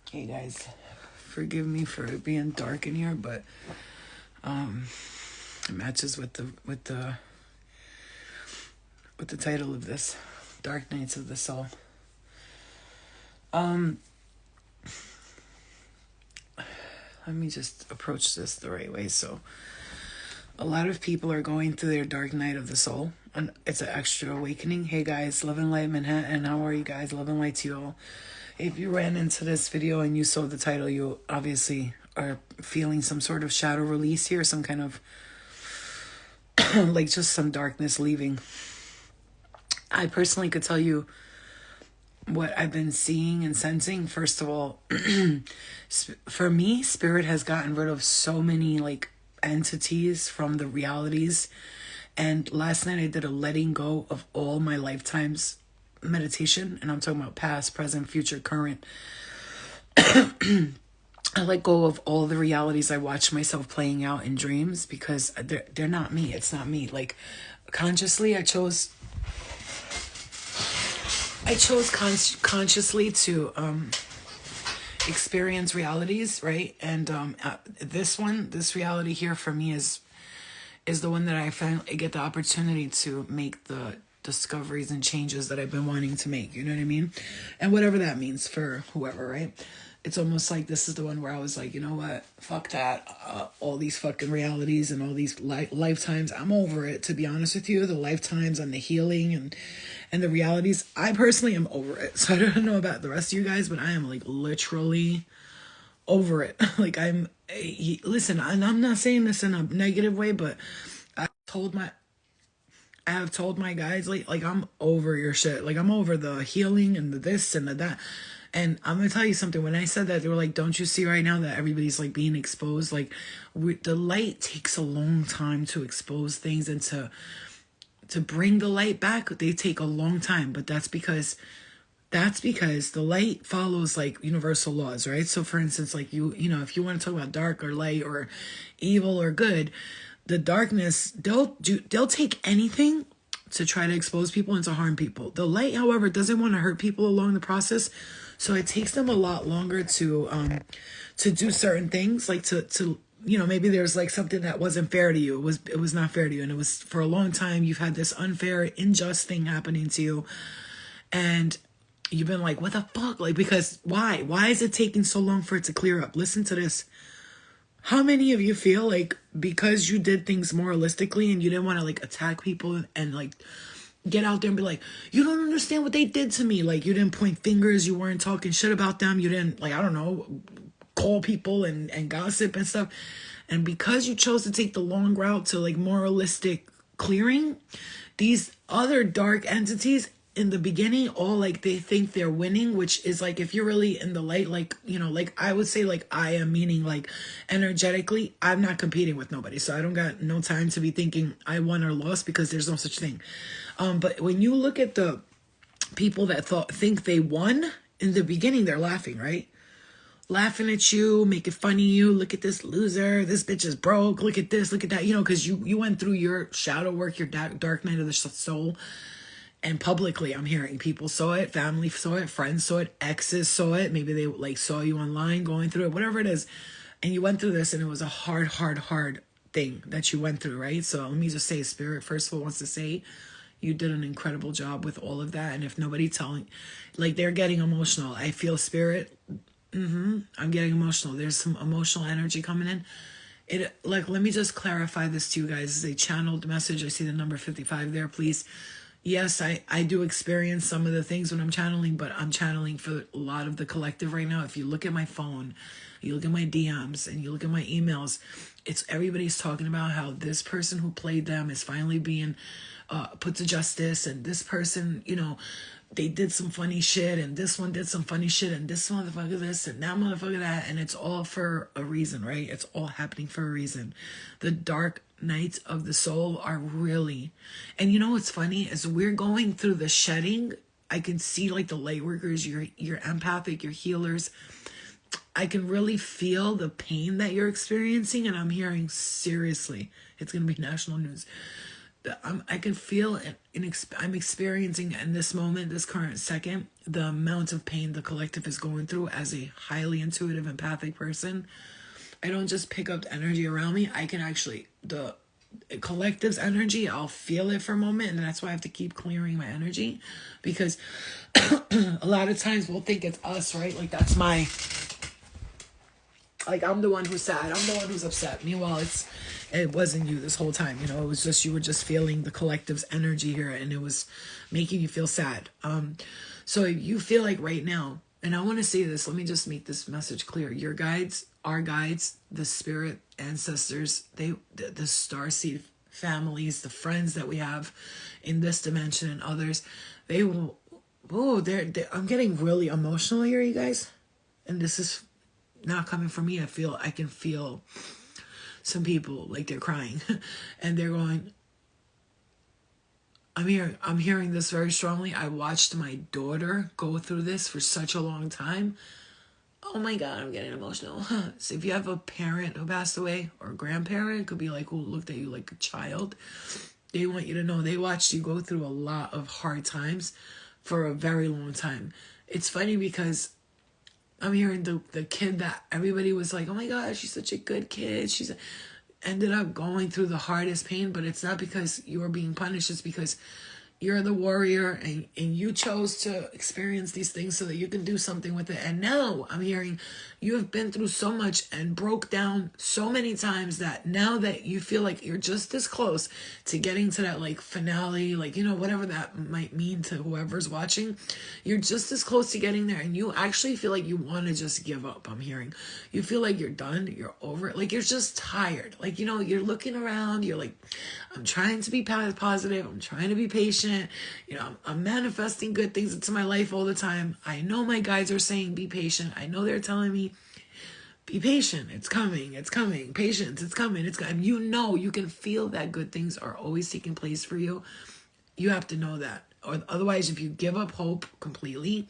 Hey guys, forgive me for it being dark in here, but it matches with the title of this, Dark Nights of the Soul. Let me just approach this the right way. So, a lot of people are going through their dark night of the soul, and it's an extra awakening. Hey guys, Love and Light Manhattan, how are you guys? Love and light to you all. If you ran into this video and you saw the title, you obviously are feeling some sort of shadow release here, some kind of like just some darkness leaving. I personally could tell you what I've been seeing and sensing. First of all, for me, spirit has gotten rid of so many like entities from the realities. And last night I did a letting go of all my lifetimes meditation, and I'm talking about past, present, future, current. I let go of all the realities I watch myself playing out in dreams because they're not me. It's not me. Like consciously, I chose consciously to experience realities, right? And this reality here for me is the one that I finally get the opportunity to make the discoveries and changes that I've been wanting to make. You know what I mean? And whatever that means for whoever, right? It's almost like this is the one where I was like, you know what? Fuck that. All these fucking realities and all these lifetimes. I'm over it, to be honest with you. The lifetimes and the healing and the realities. I personally am over it. So I don't know about the rest of you guys, but I am like literally over it. Like listen, and I'm not saying this in a negative way, but I have told my guys like I'm over your shit. Like I'm over the healing and the this and the that. And I'm gonna tell you something. When I said that, they were like, "Don't you see right now that everybody's like being exposed? Like, the light takes a long time to expose things and to bring the light back. They take a long time, but that's because the light follows like universal laws, right? So for instance, like you know, if you want to talk about dark or light or evil or good, the darkness, they'll take anything to try to expose people and to harm people. The light, however, doesn't want to hurt people along the process. So it takes them a lot longer to do certain things, like to you know, maybe there's like something that wasn't fair to you. It was not fair to you, and it was for a long time you've had this unfair, unjust thing happening to you, and you've been like, what the fuck? Like, because why? Why is it taking so long for it to clear up? Listen to this. How many of you feel like because you did things moralistically and you didn't want to like attack people and like get out there and be like, you don't understand what they did to me. Like you didn't point fingers. You weren't talking shit about them. You didn't like, I don't know, call people and gossip and stuff. And because you chose to take the long route to like moralistic clearing, these other dark entities in the beginning all like they think they're winning, which is like if you're really in the light, like, you know, like I would say like I am, meaning like energetically I'm not competing with nobody, so I don't got no time to be thinking I won or lost because there's no such thing. But when you look at the people that think they won in the beginning, they're laughing, right? Laughing at you, making fun of you. Look at this loser. This bitch is broke. Look at this. Look at that. You know, because you went through your shadow work, your dark night of the soul. And publicly, I'm hearing people saw it, family saw it, friends saw it, exes saw it. Maybe they like saw you online going through it, whatever it is. And you went through this and it was a hard thing that you went through, right? So let me just say, Spirit, first of all, wants to say you did an incredible job with all of that. And if nobody telling, like they're getting emotional. I feel Spirit. I'm getting emotional. There's some emotional energy coming in. It like, let me just clarify this to you guys. This is a channeled message. I see the number 55 there, please. Yes, I do experience some of the things when I'm channeling, but I'm channeling for a lot of the collective right now. If you look at my phone, you look at my DMs, and you look at my emails, it's everybody's talking about how this person who played them is finally being put to justice, and this person, you know, they did some funny shit, and this one did some funny shit, and this motherfucker this, and that motherfucker that, and it's all for a reason, right? It's all happening for a reason. The dark nights of the soul are really, and you know what's funny is we're going through the shedding. I can see like the light workers, your empathic, your healers. I can really feel the pain that you're experiencing, and I'm hearing seriously, it's gonna be national news. I can feel I'm experiencing in this moment, this current second, the amount of pain the collective is going through as a highly intuitive, empathic person. I don't just pick up the energy around me. I can actually, the collective's energy, I'll feel it for a moment, and that's why I have to keep clearing my energy, because a lot of times we'll think it's us, right? Like that's my, like I'm the one who's sad, I'm the one who's upset. Meanwhile, it wasn't you this whole time, you know. It was just, you were just feeling the collective's energy here, and it was making you feel sad. So if you feel like right now, and I want to say this, let me just make this message clear. Your guides, our guides, the spirit ancestors, the starseed families, the friends that we have in this dimension and others, they will, I'm getting really emotional here, you guys. And this is not coming from me. I can feel some people like they're crying and they're going, I'm hearing this very strongly. I watched my daughter go through this for such a long time. Oh my God, I'm getting emotional. So if you have a parent who passed away, or a grandparent, could be like who looked at you like a child, they want you to know they watched you go through a lot of hard times for a very long time. It's funny because I'm hearing the kid that everybody was like, oh my God, she's such a good kid. She's ended up going through the hardest pain, but it's not because you were being punished. It's because you're the warrior, and you chose to experience these things so that you can do something with it. And now I'm hearing you have been through so much and broke down so many times that now that you feel like you're just as close to getting to that like finale, like, you know, whatever that might mean to whoever's watching, you're just as close to getting there, and you actually feel like you want to just give up. I'm hearing you feel like you're done, you're over it, like you're just tired. Like, you know, you're looking around, you're like, I'm trying to be positive, I'm trying to be patient. You know, I'm manifesting good things into my life all the time. I know my guides are saying be patient. I know they're telling me be patient. It's coming. It's coming. Patience. It's coming. It's coming. You know, you can feel that good things are always taking place for you. You have to know that. Or otherwise, if you give up hope completely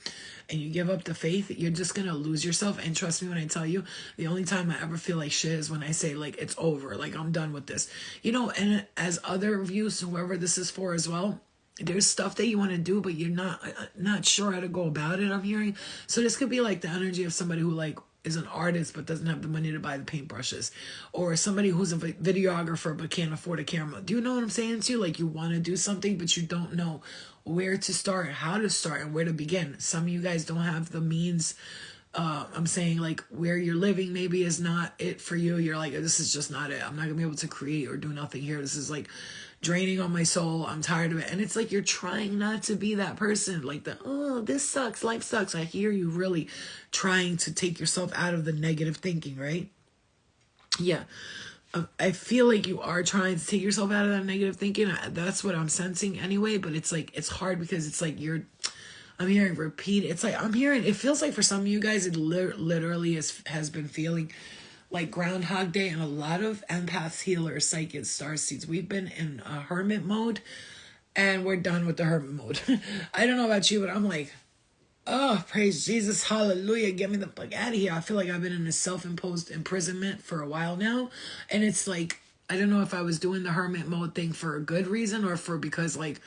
and you give up the faith, you're just going to lose yourself. And trust me when I tell you, the only time I ever feel like shit is when I say, like, it's over. Like, I'm done with this. You know, and as other views, whoever this is for as well, there's stuff that you want to do, but you're not sure how to go about it, I'm hearing. So this could be like the energy of somebody who like is an artist but doesn't have the money to buy the paintbrushes, or somebody who's a videographer but can't afford a camera. Do you know what I'm saying to you? Like, you want to do something but you don't know where to start, how to start, and where to begin. Some of you guys don't have the means. I'm saying like where you're living maybe is not it for you. You're like, this is just not it. I'm not gonna be able to create or do nothing here. This is like draining on my soul. I'm tired of it. And it's like you're trying not to be that person. Like oh, this sucks. Life sucks. I hear you really trying to take yourself out of the negative thinking, right? Yeah. I feel like you are trying to take yourself out of that negative thinking. That's what I'm sensing anyway. But it's like, it's hard because it's like I'm hearing repeat. It's like, it feels like for some of you guys, it literally has been feeling like Groundhog Day, and a lot of empaths, healers, psychics, starseeds, we've been in a hermit mode, and we're done with the hermit mode. I don't know about you, but I'm like, oh, praise Jesus, hallelujah, get me the fuck out of here. I feel like I've been in a self-imposed imprisonment for a while now, and it's like, I don't know if I was doing the hermit mode thing for a good reason or for because like,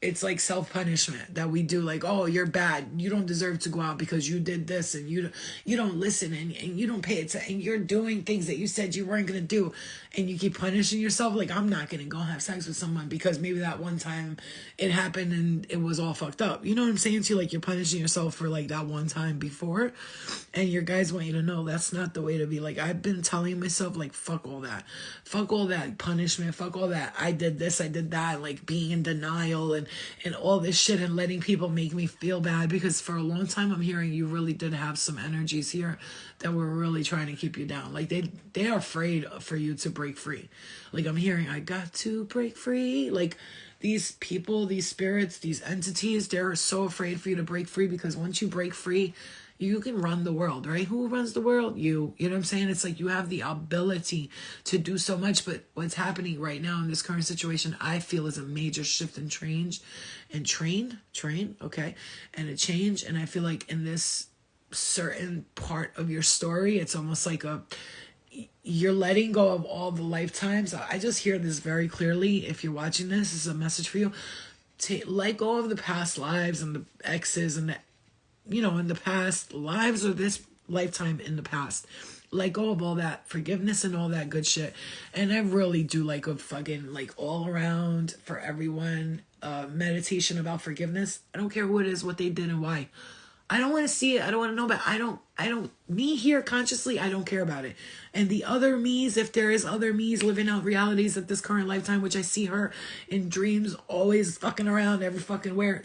it's like self-punishment that we do, like, oh, you're bad, you don't deserve to go out because you did this, and you don't listen, and you don't pay attention, and you're doing things that you said you weren't going to do, and you keep punishing yourself. Like, I'm not going to go have sex with someone because maybe that one time it happened and it was all fucked up. You know what I'm saying to you? Like, you're punishing yourself for like that one time before, and your guys want you to know that's not the way to be. Like, I've been telling myself, like, fuck all that punishment, fuck all that I did this, I did that, like being in denial and all this shit, and letting people make me feel bad, because for a long time I'm hearing you really did have some energies here that were really trying to keep you down. Like, they are afraid for you to break free. Like, I'm hearing, I got to break free. Like, these people, these spirits, these entities, they're so afraid for you to break free, because once you break free, you can run the world, right? Who runs the world? You know what I'm saying? It's like you have the ability to do so much, but what's happening right now in this current situation, I feel, is a major shift and change and okay, and a change. And I feel like in this certain part of your story, it's almost like you're letting go of all the lifetimes. I just hear this very clearly. If you're watching this is a message for you. Let go of the past lives and the exes and the, in the past lives or this lifetime in the past. Let go of all that forgiveness and all that good shit. And I really do like a fucking all around for everyone meditation about forgiveness. I don't care who it is, what they did and why. I don't want to see it. I don't want to know about it. Me here consciously, I don't care about it. And the other me's, if there is other me's living out realities at this current lifetime, which I see her in dreams, always fucking around every fucking where.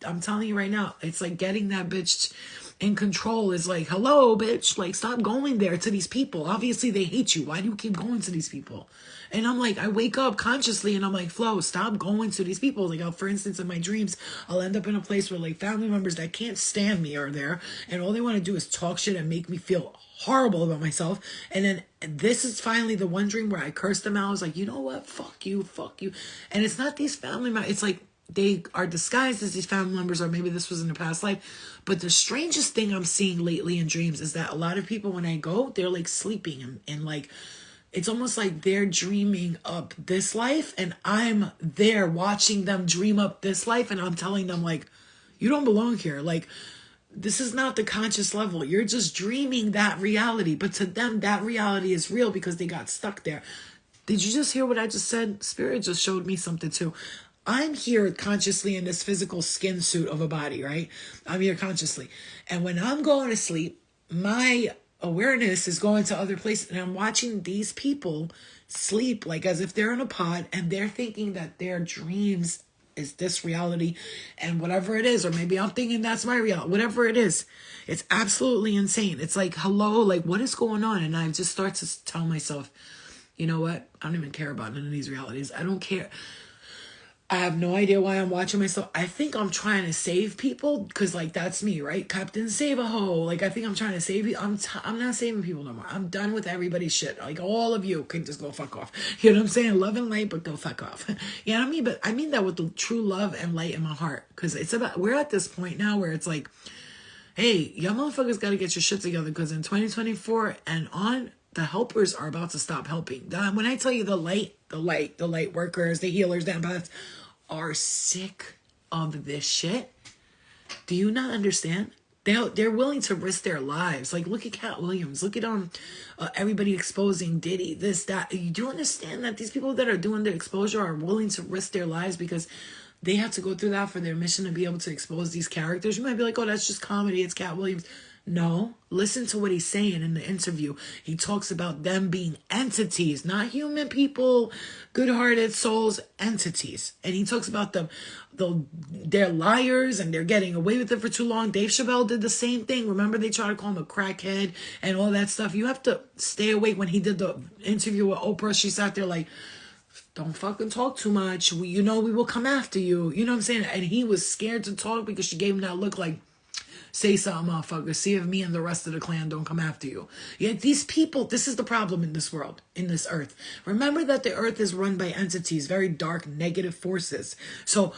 I'm telling you right now, it's like getting that bitch in control is like, hello, bitch. Like, stop going there to these people. Obviously, they hate you. Why do you keep going to these people? And I'm like, I wake up consciously and I'm like, Flo, stop going to these people. Like, for instance, in my dreams, I'll end up in a place where family members that can't stand me are there. And all they want to do is talk shit and make me feel horrible about myself. And then this is finally the one dream where I cursed them out. I was like, you know what? Fuck you. Fuck you. And it's not these family members. It's like they are disguised as these family members, or maybe this was in a past life. But the strangest thing I'm seeing lately in dreams is that a lot of people, when I go, they're sleeping and it's almost like they're dreaming up this life and I'm there watching them dream up this life, and I'm telling them you don't belong here. This is not the conscious level. You're just dreaming that reality. But to them, that reality is real because they got stuck there. Did you just hear what I just said? Spirit just showed me something too. I'm here consciously in this physical skin suit of a body, right? I'm here consciously. And when I'm going to sleep, my awareness is going to other places, and I'm watching these people sleep as if they're in a pod, and they're thinking that their dreams is this reality and whatever it is, or maybe I'm thinking that's my reality, whatever it is. It's absolutely insane. It's hello, what is going on? And I just start to tell myself, you know what? I don't even care about none of these realities. I don't care. I have no idea why I'm watching myself. I think I'm trying to save people because that's me, right? Captain Save-A-Ho. I think I'm trying to save you. I'm not saving people no more. I'm done with everybody's shit. All of you can just go fuck off. You know what I'm saying? Love and light, but go fuck off. You know what I mean? But I mean that with the true love and light in my heart, because we're at this point now where it's hey, y'all motherfuckers got to get your shit together, because in 2024 and on, the helpers are about to stop helping. When I tell you the light workers, the healers, the empaths are sick of this shit. Do you not understand? They're willing to risk their lives. Look at Cat Williams. Look at everybody exposing Diddy, this, that. You do understand that these people that are doing the exposure are willing to risk their lives because they have to go through that for their mission to be able to expose these characters. You might be like, oh, that's just comedy. It's Cat Williams. No, listen to what he's saying in the interview. He talks about them being entities, not human people, good-hearted souls, entities. And he talks about they're liars and they're getting away with it for too long. Dave Chappelle did the same thing. Remember, they tried to call him a crackhead and all that stuff. You have to stay awake. When he did the interview with Oprah, she sat there don't fucking talk too much. We will come after you. You know what I'm saying? And he was scared to talk because she gave him that look say something, motherfucker. See if me and the rest of the clan don't come after you. Yeah, these people, this is the problem in this world, in this earth. Remember that the earth is run by entities, very dark, negative forces. So,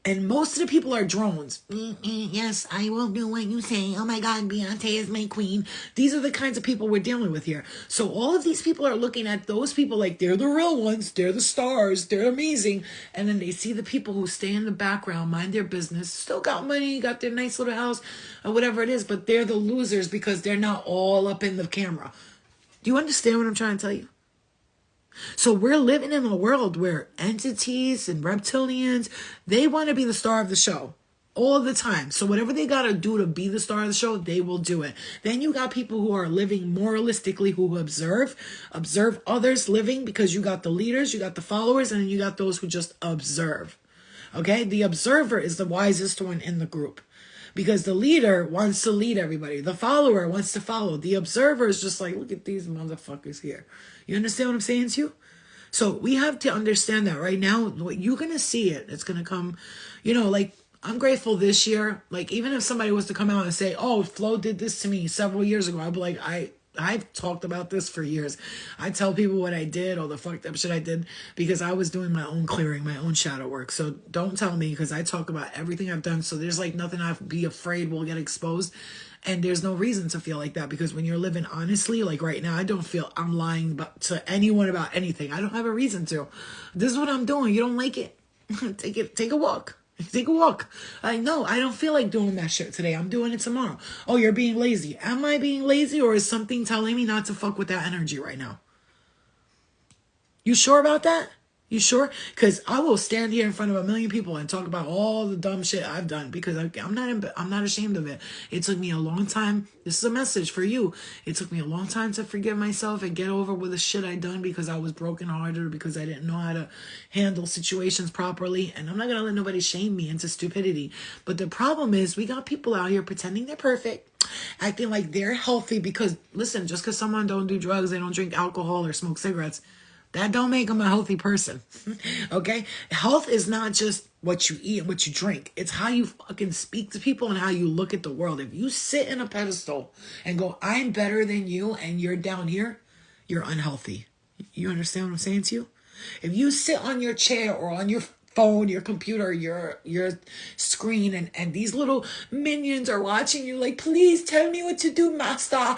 and most of the people are drones. Yes, I will do what you say. Oh my God, Beyonce is my queen. These are the kinds of people we're dealing with here. So all of these people are looking at those people they're the real ones. They're the stars. They're amazing. And then they see the people who stay in the background, mind their business, still got money, got their nice little house, or whatever it is. But they're the losers because they're not all up in the camera. Do you understand what I'm trying to tell you? So we're living in a world where entities and reptilians, they want to be the star of the show all the time. So whatever they got to do to be the star of the show, they will do it. Then you got people who are living moralistically, who observe others living, because you got the leaders, you got the followers, and then you got those who just observe. Okay? The observer is the wisest one in the group, because the leader wants to lead everybody. The follower wants to follow. The observer is just look at these motherfuckers here. You understand what I'm saying to you? So we have to understand that right now, you're going to see it. It's going to come, I'm grateful this year. Even if somebody was to come out and say, oh, Flo did this to me several years ago, I'd be like, I've talked about this for years. I tell people what I did, all the fucked up shit I did, because I was doing my own clearing, my own shadow work. So don't tell me, because I talk about everything I've done. So there's like nothing I'd be afraid will get exposed. And there's no reason to feel like that, because when you're living honestly, like right now, I don't feel I'm lying to anyone about anything. I don't have a reason to. This is what I'm doing. You don't like it? Take a walk. Take a walk. I know I don't feel like doing that shit today. I'm doing it tomorrow. Oh, you're being lazy. Am I being lazy, or is something telling me not to fuck with that energy right now? You sure about that? You sure? Because I will stand here in front of a million people and talk about all the dumb shit I've done, because I'm not ashamed of it. It took me a long time. This is a message for you. It took me a long time to forgive myself and get over with the shit I done, because I was brokenhearted, because I didn't know how to handle situations properly. And I'm not going to let nobody shame me into stupidity. But the problem is, we got people out here pretending they're perfect, acting like they're healthy, because listen, just because someone don't do drugs, they don't drink alcohol or smoke cigarettes, that don't make them a healthy person. Okay? Health is not just what you eat and what you drink. It's how you fucking speak to people and how you look at the world. If you sit in a pedestal and go, I'm better than you, and you're down here, you're unhealthy. You understand what I'm saying to you? If you sit on your chair or on your phone, your computer, your screen, and these little minions are watching you like, please tell me what to do, master,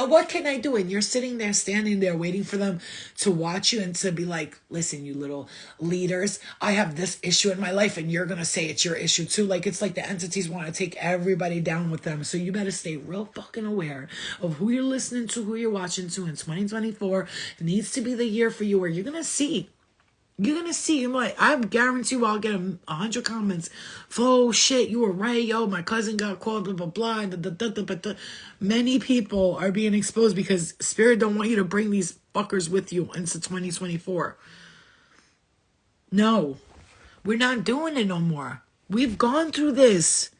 what can I do? And you're sitting there, standing there, waiting for them to watch you and to be like, listen, you little leaders, I have this issue in my life, and you're gonna say it's your issue too. Like, it's like the entities want to take everybody down with them. So you better stay real fucking aware of who you're listening to, who you're watching to. In 2024 needs to be the year for you where you're gonna see. You're going to see, I'm like, I guarantee you I'll get 100 comments. Oh, shit, you were right. Yo, my cousin got called, blah, blah, blah. Many people are being exposed because Spirit don't want you to bring these fuckers with you into 2024. No, we're not doing it no more. We've gone through this.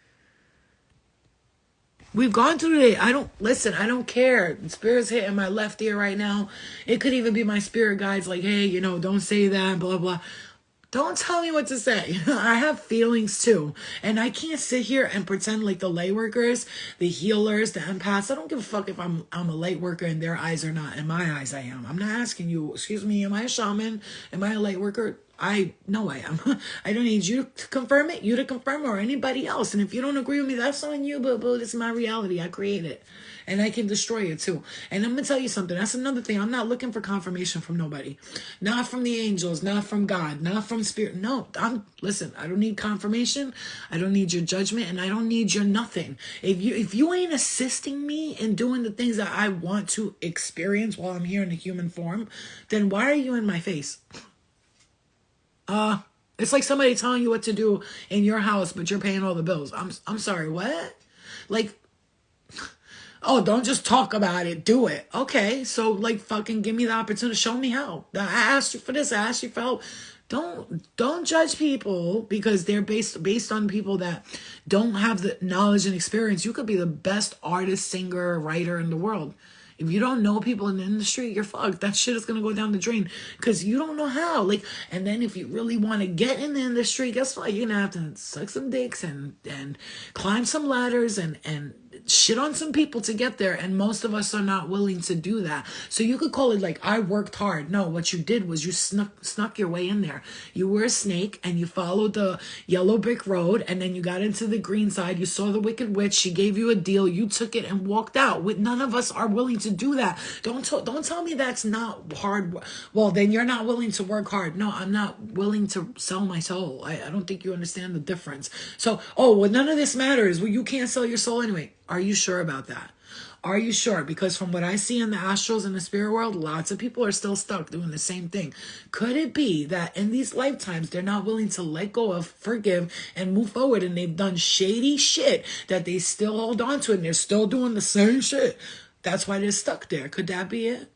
We've gone through it. I don't care. Spirit's hitting my left ear right now. It could even be my spirit guides like, hey, don't say that, blah, blah. Don't tell me what to say. I have feelings too. And I can't sit here and pretend like the light workers, the healers, the empaths. I don't give a fuck if I'm a light worker in their eyes or not. In my eyes, I am. I'm not asking you, excuse me, am I a shaman? Am I a light worker? I know I am. I don't need you to confirm it, you to confirm it, or anybody else. And if you don't agree with me, that's on you, but it's my reality. I create it. And I can destroy it too. And I'm going to tell you something. That's another thing. I'm not looking for confirmation from nobody. Not from the angels, not from God, not from Spirit. No, listen, I don't need confirmation. I don't need your judgment, and I don't need your nothing. If you ain't assisting me in doing the things that I want to experience while I'm here in the human form, then why are you in my face? It's like somebody telling you what to do in your house, but you're paying all the bills. I'm sorry, what? Like, oh, don't just talk about it, do it. Okay, so like fucking give me the opportunity, show me how. I asked you for this, I asked you for help. Don't judge people because they're based on people that don't have the knowledge and experience. You could be the best artist, singer, writer in the world. If you don't know people in the industry, you're fucked. That shit is going to go down the drain because you don't know how. Like, and then if you really want to get in the industry, guess what? You're going to have to suck some dicks and climb some ladders and shit on some people to get there. And most of us are not willing to do that. So you could call it like, I worked hard. No, what you did was you snuck your way in there. You were a snake and you followed the yellow brick road, and then you got into the green side. You saw the wicked witch. She gave you a deal. You took it and walked out. None of us are willing to do that. Don't tell me that's not hard. Well, then you're not willing to work hard. No, I'm not willing to sell my soul. I don't think you understand the difference. So, none of this matters. Well, you can't sell your soul anyway. Are you sure about that? Are you sure? Because from what I see in the astrals and the spirit world, lots of people are still stuck doing the same thing. Could it be that in these lifetimes, they're not willing to let go of, forgive, and move forward, and they've done shady shit that they still hold on to, and they're still doing the same shit? That's why they're stuck there. Could that be it?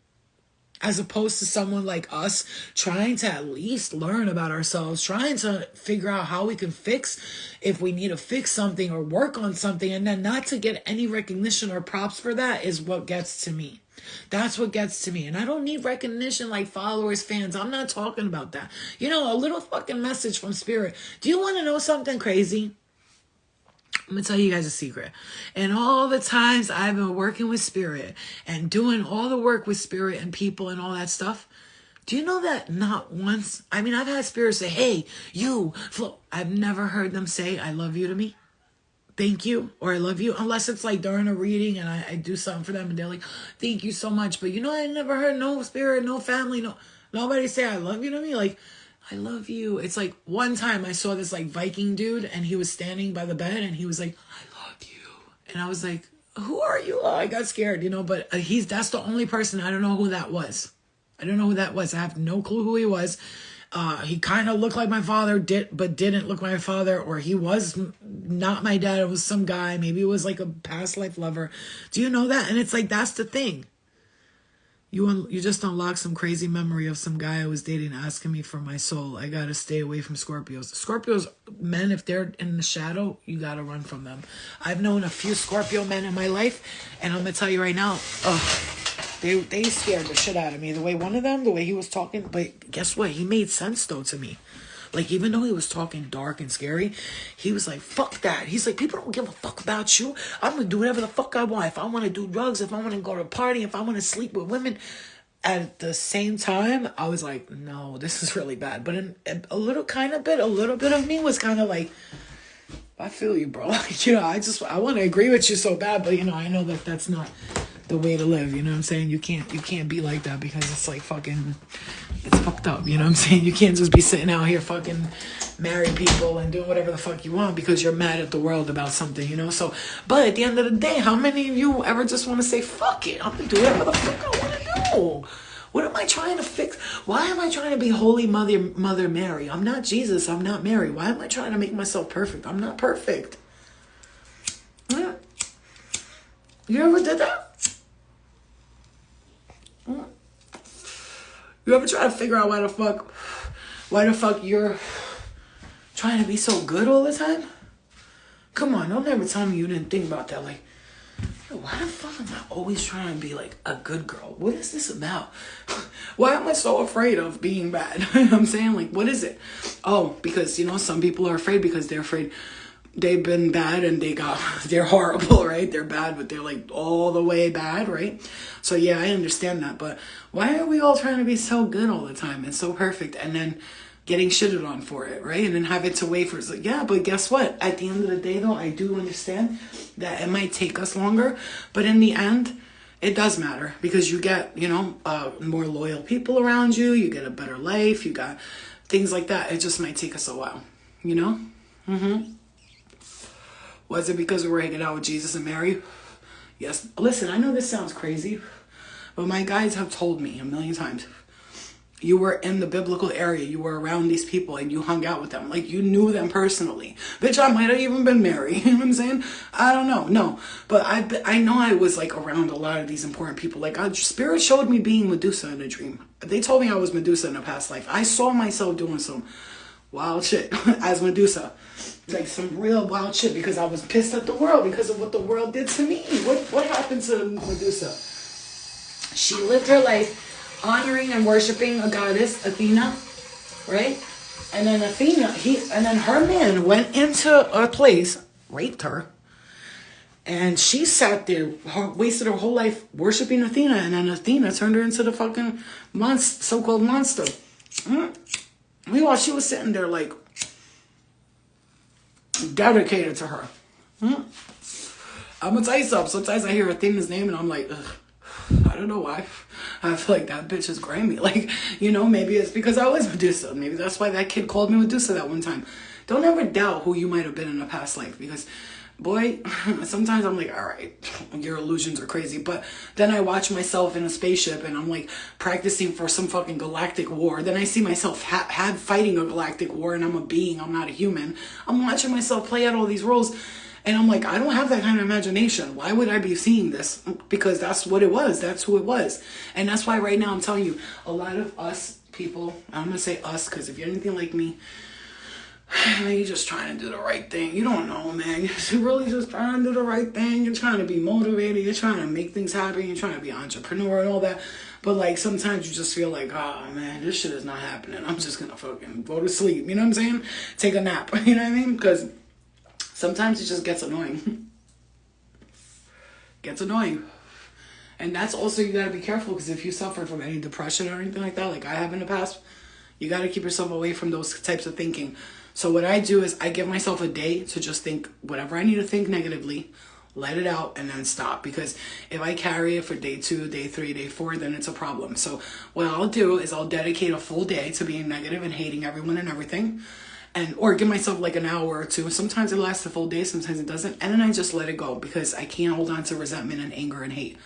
As opposed to someone like us trying to at least learn about ourselves, trying to figure out how we can fix if we need to fix something or work on something, and then not to get any recognition or props for that is what gets to me. That's what gets to me. And I don't need recognition like followers, fans. I'm not talking about that. A little fucking message from Spirit. Do you want to know something crazy? I'm gonna tell you guys a secret. And all the times I've been working with spirit and doing all the work with spirit and people and all that stuff, do you know that not once, I mean, I've had spirits say, hey, you, Flo. I've never heard them say, I love you to me. Thank you, or I love you, unless it's like during a reading and I do something for them and they're like, thank you so much. But you know, I never heard no spirit, no family, nobody say I love you to me. Like, I love you. It's like one time I saw this like Viking dude and he was standing by the bed and he was like, I love you. And I was like, who are you? Oh, I got scared, but that's the only person. I don't know who that was. I don't know who that was. I have no clue who he was. He kind of looked like my father, but didn't look like my father, or he was not my dad. It was some guy. Maybe it was like a past life lover. Do you know that? And it's like, that's the thing. You just unlock some crazy memory of some guy I was dating asking me for my soul. I got to stay away from Scorpios. Scorpios, men, if they're in the shadow, you got to run from them. I've known a few Scorpio men in my life, and I'm going to tell you right now, they scared the shit out of me. The way he was talking, but guess what? He made sense, though, to me. Like, even though he was talking dark and scary, he was like, fuck that. He's like, people don't give a fuck about you. I'm going to do whatever the fuck I want. If I want to do drugs, if I want to go to a party, if I want to sleep with women. At the same time, I was like, no, this is really bad. But a little bit of me was kind of like, I feel you, bro. Like, I want to agree with you so bad, but, I know that that's not the way to live. You know what I'm saying? You can't be like that because it's like fucking, it's fucked up. You know what I'm saying? You can't just be sitting out here fucking marrying people and doing whatever the fuck you want because you're mad at the world about something, So, but at the end of the day, how many of you ever just want to say, fuck it, I'm gonna do whatever the fuck I want to do? What am I trying to fix? Why am I trying to be Holy Mother Mary? I'm not Jesus. I'm not Mary. Why am I trying to make myself perfect? I'm not perfect. Yeah. You ever did that? You ever try to figure out why the fuck you're trying to be so good all the time? Come on, don't ever tell me you didn't think about that. Like, why the fuck am I always trying to be like a good girl? What is this about? Why am I so afraid of being bad? You know what I'm saying? Like, what is it? Oh, because, some people are afraid because they're afraid they've been bad and they're horrible, right? They're bad, but they're like all the way bad, right? So yeah, I understand that. But why are we all trying to be so good all the time and so perfect and then getting shitted on for it, right? And then having to wait for it. Like, yeah, but guess what? At the end of the day, though, I do understand that it might take us longer, but in the end, it does matter because you get, more loyal people around you. You get a better life. You got things like that. It just might take us a while, Was it because we were hanging out with Jesus and Mary? Yes. Listen, I know this sounds crazy, but my guides have told me a million times, you were in the biblical area, you were around these people, and you hung out with them. Like, you knew them personally. Bitch, I might have even been married. You know what I'm saying? I don't know. No. But I know I was, like, around a lot of these important people. Like, Spirit showed me being Medusa in a dream. They told me I was Medusa in a past life. I saw myself doing some wild shit as Medusa. Like, some real wild shit because I was pissed at the world because of what the world did to me. What happened to Medusa? She lived her life honoring and worshiping a goddess, Athena, right? And then her man went into a place, raped her, and she sat there, wasted her whole life worshiping Athena, and then Athena turned her into the fucking so-called monster. Meanwhile, she was sitting there like dedicated to her. I'm gonna tell you something. Sometimes I hear Athena's name and I'm like, ugh. I don't know why. I feel like that bitch is grimy. Like, maybe it's because I was Medusa. Maybe that's why that kid called me Medusa that one time. Don't ever doubt who you might have been in a past life because, boy, sometimes I'm like, all right, your illusions are crazy. But then I watch myself in a spaceship and I'm like practicing for some fucking galactic war. Then I see myself fighting a galactic war and I'm a being. I'm not a human. I'm watching myself play out all these roles. And I'm like, I don't have that kind of imagination. Why would I be seeing this? Because that's what it was. That's who it was. And that's why right now I'm telling you, a lot of us people, I'm going to say us, because if you're anything like me, you're just trying to do the right thing. You don't know, man. You're really just trying to do the right thing. You're trying to be motivated. You're trying to make things happen. You're trying to be an entrepreneur and all that. But, like, sometimes you just feel like, oh, man, this shit is not happening. I'm just going to fucking go to sleep. You know what I'm saying? Take a nap. You know what I mean? Because Sometimes it just gets annoying. Gets annoying. And that's also, you gotta be careful, because if you suffer from any depression or anything like that, like I have in the past, you gotta keep yourself away from those types of thinking. So what I do is I give myself a day to just think whatever I need to think negatively, let it out, and then stop. Because if I carry it for day 2, day 3, day 4, then it's a problem. So what I'll do is I'll dedicate a full day to being negative and hating everyone and everything. And or give myself like an hour or two. Sometimes it lasts a full day, sometimes it doesn't. And then I just let it go, because I can't hold on to resentment and anger and hate.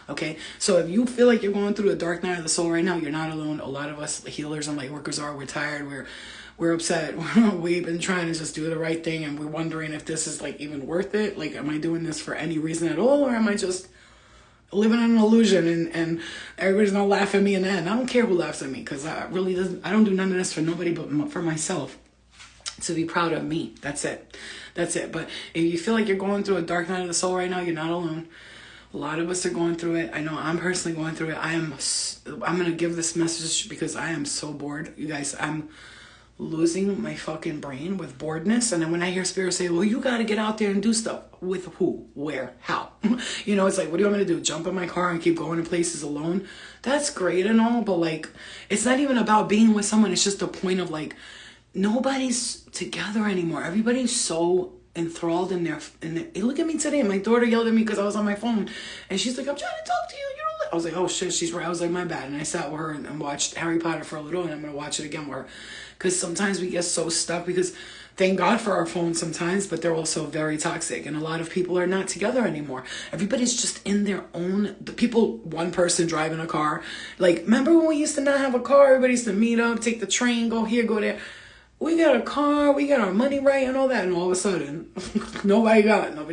Okay, so if you feel like you're going through a dark night of the soul right now, you're not alone. A lot of us healers and light workers are. We're tired. We're upset. We've been trying to just do the right thing, and we're wondering if this is like even worth it. Like, am I doing this for any reason at all, or am I just living on an illusion and everybody's gonna laugh at me in the end? I don't care who laughs at me, because I don't do none of this for nobody but for myself. To be proud of me. That's it. But if you feel like you're going through a dark night of the soul right now, you're not alone. A lot of us are going through it. I know I'm personally going through it. I'm going to give this message because I am so bored. You guys, I'm losing my fucking brain with boredness. And then when I hear Spirit say, well, you got to get out there and do stuff. With who? Where? How? You know, it's like, what do you want me to do? Jump in my car and keep going to places alone? That's great and all. But like, it's not even about being with someone. It's just the point of like, nobody's together anymore. Everybody's so enthralled in their look at me today. My daughter yelled at me because I was on my phone, and she's like, I'm trying to talk to you. You don't. I was like, oh shit, she's right. I was like, my bad. And I sat with her and watched Harry Potter for a little, and I'm gonna watch it again with her, because sometimes we get so stuck. Because thank God for our phones sometimes, but they're also very toxic, and a lot of people are not together anymore. Everybody's just in their own. The people, one person driving a car. Like, remember when we used to not have a car? Everybody used to meet up, take the train, go here, go there. We got a car, we got our money right and all that, and all of a sudden, nobody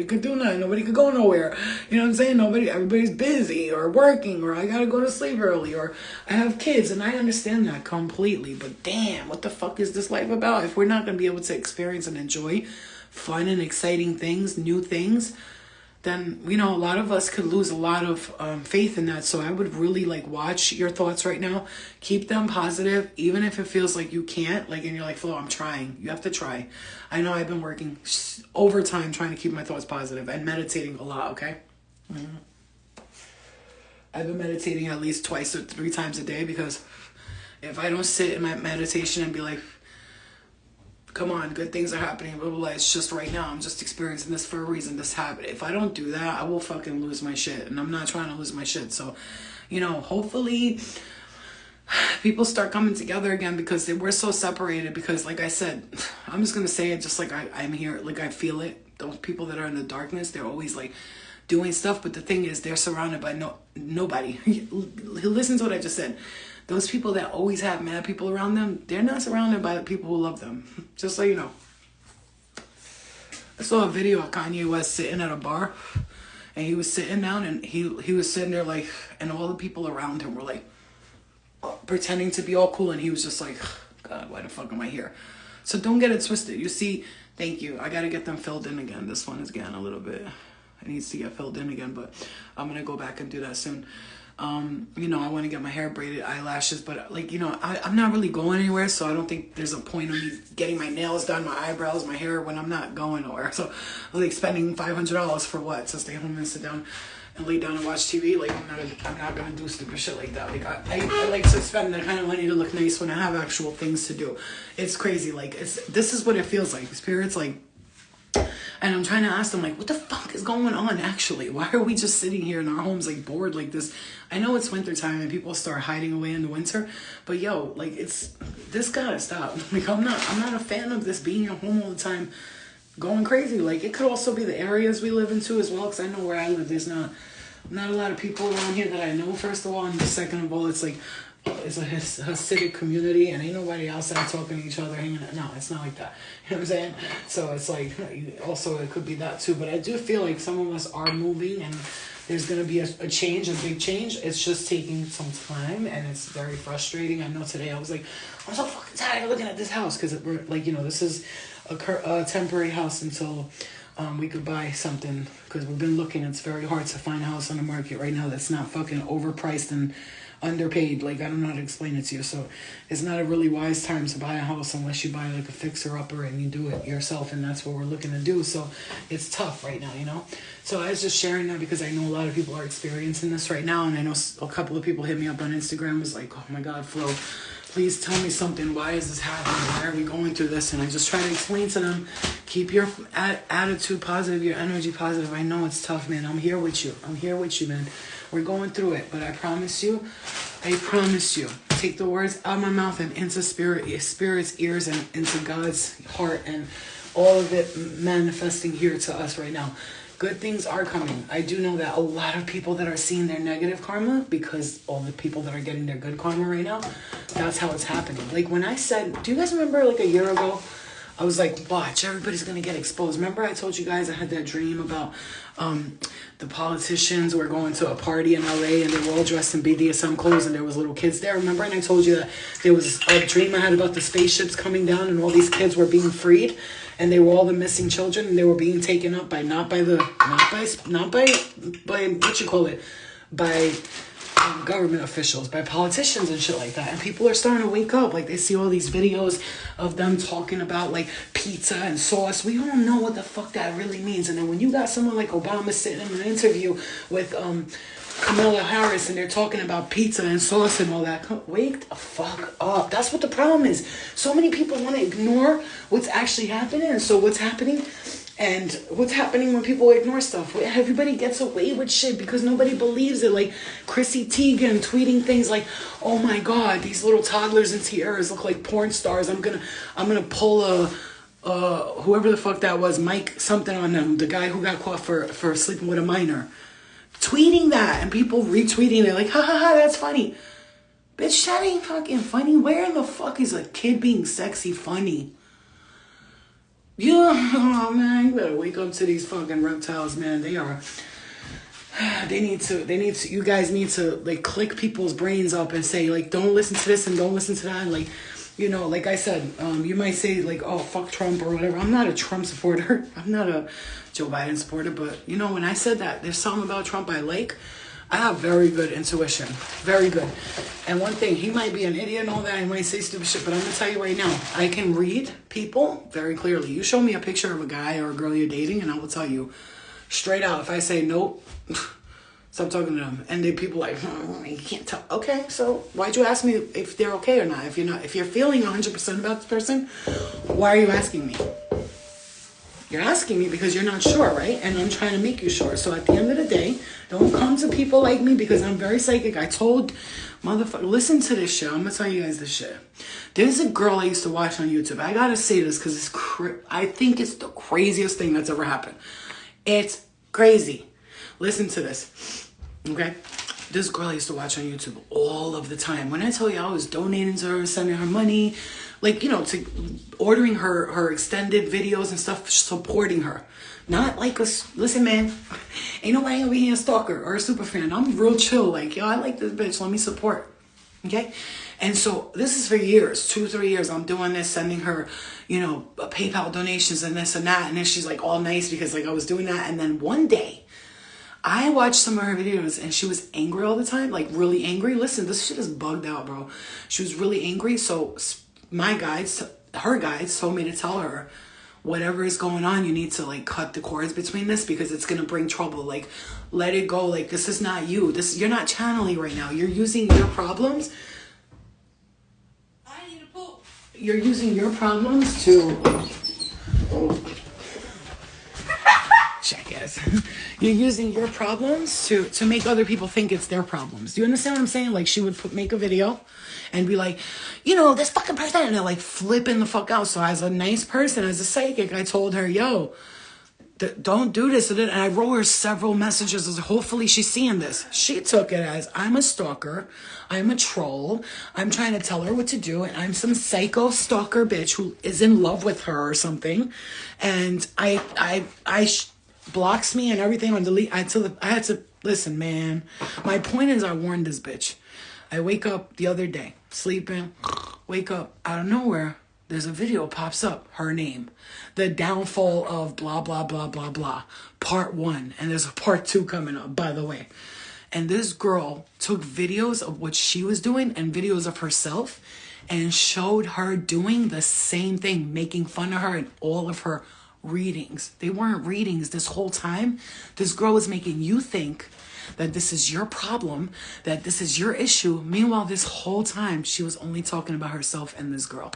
could do nothing, nobody could go nowhere. You know what I'm saying? Everybody's busy or working, or I gotta go to sleep early, or I have kids, and I understand that completely. But damn, what the fuck is this life about? If we're not gonna be able to experience and enjoy fun and exciting things, new things, then, you know, a lot of us could lose a lot of faith in that. So I would really like watch your thoughts right now. Keep them positive, even if it feels like you can't. Like, and you're like, Flo, I'm trying. You have to try. I know I've been working overtime trying to keep my thoughts positive and meditating a lot, okay? Mm-hmm. I've been meditating at least 2 or 3 times a day, because if I don't sit in my meditation and be like, come on, good things are happening, blah, blah, blah. It's just right now, I'm just experiencing this for a reason, this happened. If I don't do that, I will fucking lose my shit. And I'm not trying to lose my shit. So, you know, hopefully people start coming together again, because we're so separated. Because like I said, I'm just going to say it just like I'm here, like I feel it. Those people that are in the darkness, they're always like doing stuff. But the thing is, they're surrounded by nobody. Listen to what I just said. Those people that always have mad people around them, they're not surrounded by the people who love them. Just so you know. I saw a video of Kanye West sitting at a bar, and he was sitting down, and he was sitting there like, and all the people around him were like pretending to be all cool, and he was just like, God, why the fuck am I here? So don't get it twisted. You see, thank you. I gotta get them filled in again. This one is getting a little bit, it needs to get filled in again, but I'm gonna go back and do that soon. You know, I want to get my hair braided, eyelashes, but like, you know, I'm not really going anywhere, so I don't think there's a point of me getting my nails done, my eyebrows, my hair, when I'm not going nowhere. So I was like spending $500 for what? To stay home and sit down and lay down and watch TV? Like, I'm not gonna do stupid shit like that. Like, I like to spend that kind of money to look nice when I have actual things to do. It's crazy. Like, this is what it feels like. Spirit's like, and I'm trying to ask them, like, what the fuck is going on, actually? Why are we just sitting here in our homes, like, bored like this? I know it's winter time and people start hiding away in the winter, but yo, like, this gotta stop. Like, I'm not a fan of this being at home all the time, going crazy. Like, it could also be the areas we live in too as well, because I know where I live, there's not a lot of people around here that I know, first of all, and second of all, it's like, it's a Hasidic community, and ain't nobody outside talking to each other, hanging out. No, it's not like that. You know what I'm saying? So it's like, also it could be that too. But I do feel like some of us are moving, and there's going to be a change, a big change. It's just taking some time, and it's very frustrating. I know today I was like, I'm so fucking tired of looking at this house, because we're like, you know, this is a temporary house until we could buy something, because we've been looking. It's very hard to find a house on the market right now that's not fucking overpriced and underpaid. Like, I don't know how to explain it to you. So it's not a really wise time to buy a house unless you buy like a fixer-upper and you do it yourself, and that's what we're looking to do. So it's tough right now, you know? So I was just sharing that because I know a lot of people are experiencing this right now, and I know a couple of people hit me up on Instagram, was like, oh my God, Flo, please tell me something. Why is this happening? Why are we going through this? And I just try to explain to them, keep your attitude positive, your energy positive. I know it's tough, man. I'm here with you. I'm here with you, man. We're going through it. But I promise you, take the words out of my mouth and into Spirit's ears and into God's heart, and all of it manifesting here to us right now. Good things are coming. I do know that a lot of people that are seeing their negative karma, because all the people that are getting their good karma right now, that's how it's happening. Like when I said, do you guys remember like a year ago, I was like, watch, everybody's going to get exposed. Remember I told you guys I had that dream about the politicians were going to a party in LA and they were all dressed in BDSM clothes and there was little kids there, remember? And I told you that there was a dream I had about the spaceships coming down and all these kids were being freed, and they were all the missing children, and they were being taken up by not by what you call it, by government officials, by politicians and shit like that. And people are starting to wake up. Like they see all these videos of them talking about like pizza and sauce. We all know what the fuck that really means. And then when you got someone like Obama sitting in an interview with Kamala Harris and they're talking about pizza and sauce and all that, wake the fuck up. That's what the problem is. So many people want to ignore what's actually happening. And so what's happening? And what's happening when people ignore stuff? Everybody gets away with shit because nobody believes it. Like Chrissy Teigen tweeting things like, "Oh my God, these little toddlers and tiaras look like porn stars. I'm gonna pull whoever the fuck that was, Mike something on them, the guy who got caught for sleeping with a minor." Tweeting that and people retweeting it like, ha ha ha, that's funny. Bitch, that ain't fucking funny. Where in the fuck is a kid being sexy funny? Oh man, you better wake up to these fucking reptiles, man. They need to, you guys need to like click people's brains up and say like, don't listen to this and don't listen to that. And like, you know, like I said, you might say like, oh, fuck Trump or whatever. I'm not a Trump supporter. I'm not a Joe Biden supporter. But you know, when I said that there's something about Trump I like, I have very good intuition. Very good. And one thing, he might be an idiot and all that. He might say stupid shit. But I'm going to tell you right now, I can read people very clearly. You show me a picture of a guy or a girl you're dating, and I will tell you straight out. If I say, nope, stop talking to them. And then people like, you can't tell. Okay, so why'd you ask me if they're okay or not? If you're feeling 100% about this person, why are you asking me? You're asking me because you're not sure, right? And I'm trying to make you sure. So at the end of the day, don't come to people like me because I'm very psychic. I told motherfucker, listen to this shit. I'm going to tell you guys this shit. There's a girl I used to watch on YouTube. I got to say this because I think it's the craziest thing that's ever happened. It's crazy. Listen to this. Okay? This girl I used to watch on YouTube all of the time. When I tell you I was donating to her, sending her money, like, you know, to ordering her extended videos and stuff, supporting her. Not like listen, man, ain't nobody over here a stalker or a super fan. I'm real chill. Like, yo, I like this bitch. Let me support. Okay? And so this is for years, 2-3 years. I'm doing this, sending her, you know, PayPal donations and this and that. And then she's like all nice because like I was doing that. And then one day, I watched some of her videos and she was angry all the time, like really angry. Listen, this shit is bugged out, bro. She was really angry. So her guides told me to tell her, whatever is going on, you need to like cut the cords between this because it's going to bring trouble. Like, let it go. Like, this is not you. You're not channeling right now. You're using your problems. I need a poop. You're using your problems to... Jackass. You're using your problems to make other people think it's their problems. Do you understand what I'm saying? Like, she would make a video and be like, you know, this fucking person, and they're like flipping the fuck out. So as a nice person, as a psychic, I told her, yo, don't do this. And I wrote her several messages. Hopefully she's seeing this. She took it as, I'm a stalker. I'm a troll. I'm trying to tell her what to do. And I'm some psycho stalker bitch who is in love with her or something. And I blocks me and everything on delete. I had to listen, man. My point is, I warned this bitch. I wake up the other day, sleeping, wake up out of nowhere. There's a video pops up, her name, the downfall of blah, blah, blah, blah, blah, part 1. And there's a part 2 coming up, by the way. And this girl took videos of what she was doing and videos of herself and showed her doing the same thing, making fun of her in all of her readings. They weren't readings this whole time. This girl was making you think that this is your problem, that this is your issue. Meanwhile, this whole time, she was only talking about herself and this girl.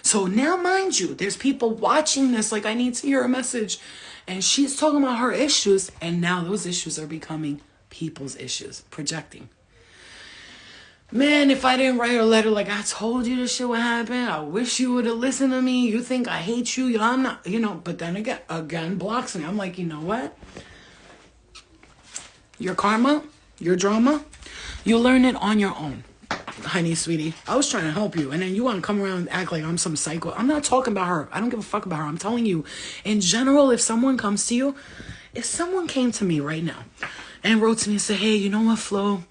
So now, mind you, there's people watching this like, I need to hear a message. And she's talking about her issues, and now those issues are becoming people's issues, projecting. Man, if I didn't write a letter like, I told you this shit would happen, I wish you would have listened to me, you think I hate you, I'm not, but then again, blocks me. I'm like, you know what? Your karma, your drama, you learn it on your own. Honey, sweetie, I was trying to help you, and then you want to come around and act like I'm some psycho. I'm not talking about her. I don't give a fuck about her. I'm telling you, in general, if someone comes to you, if someone came to me right now and wrote to me and said, hey, you know what, Flo?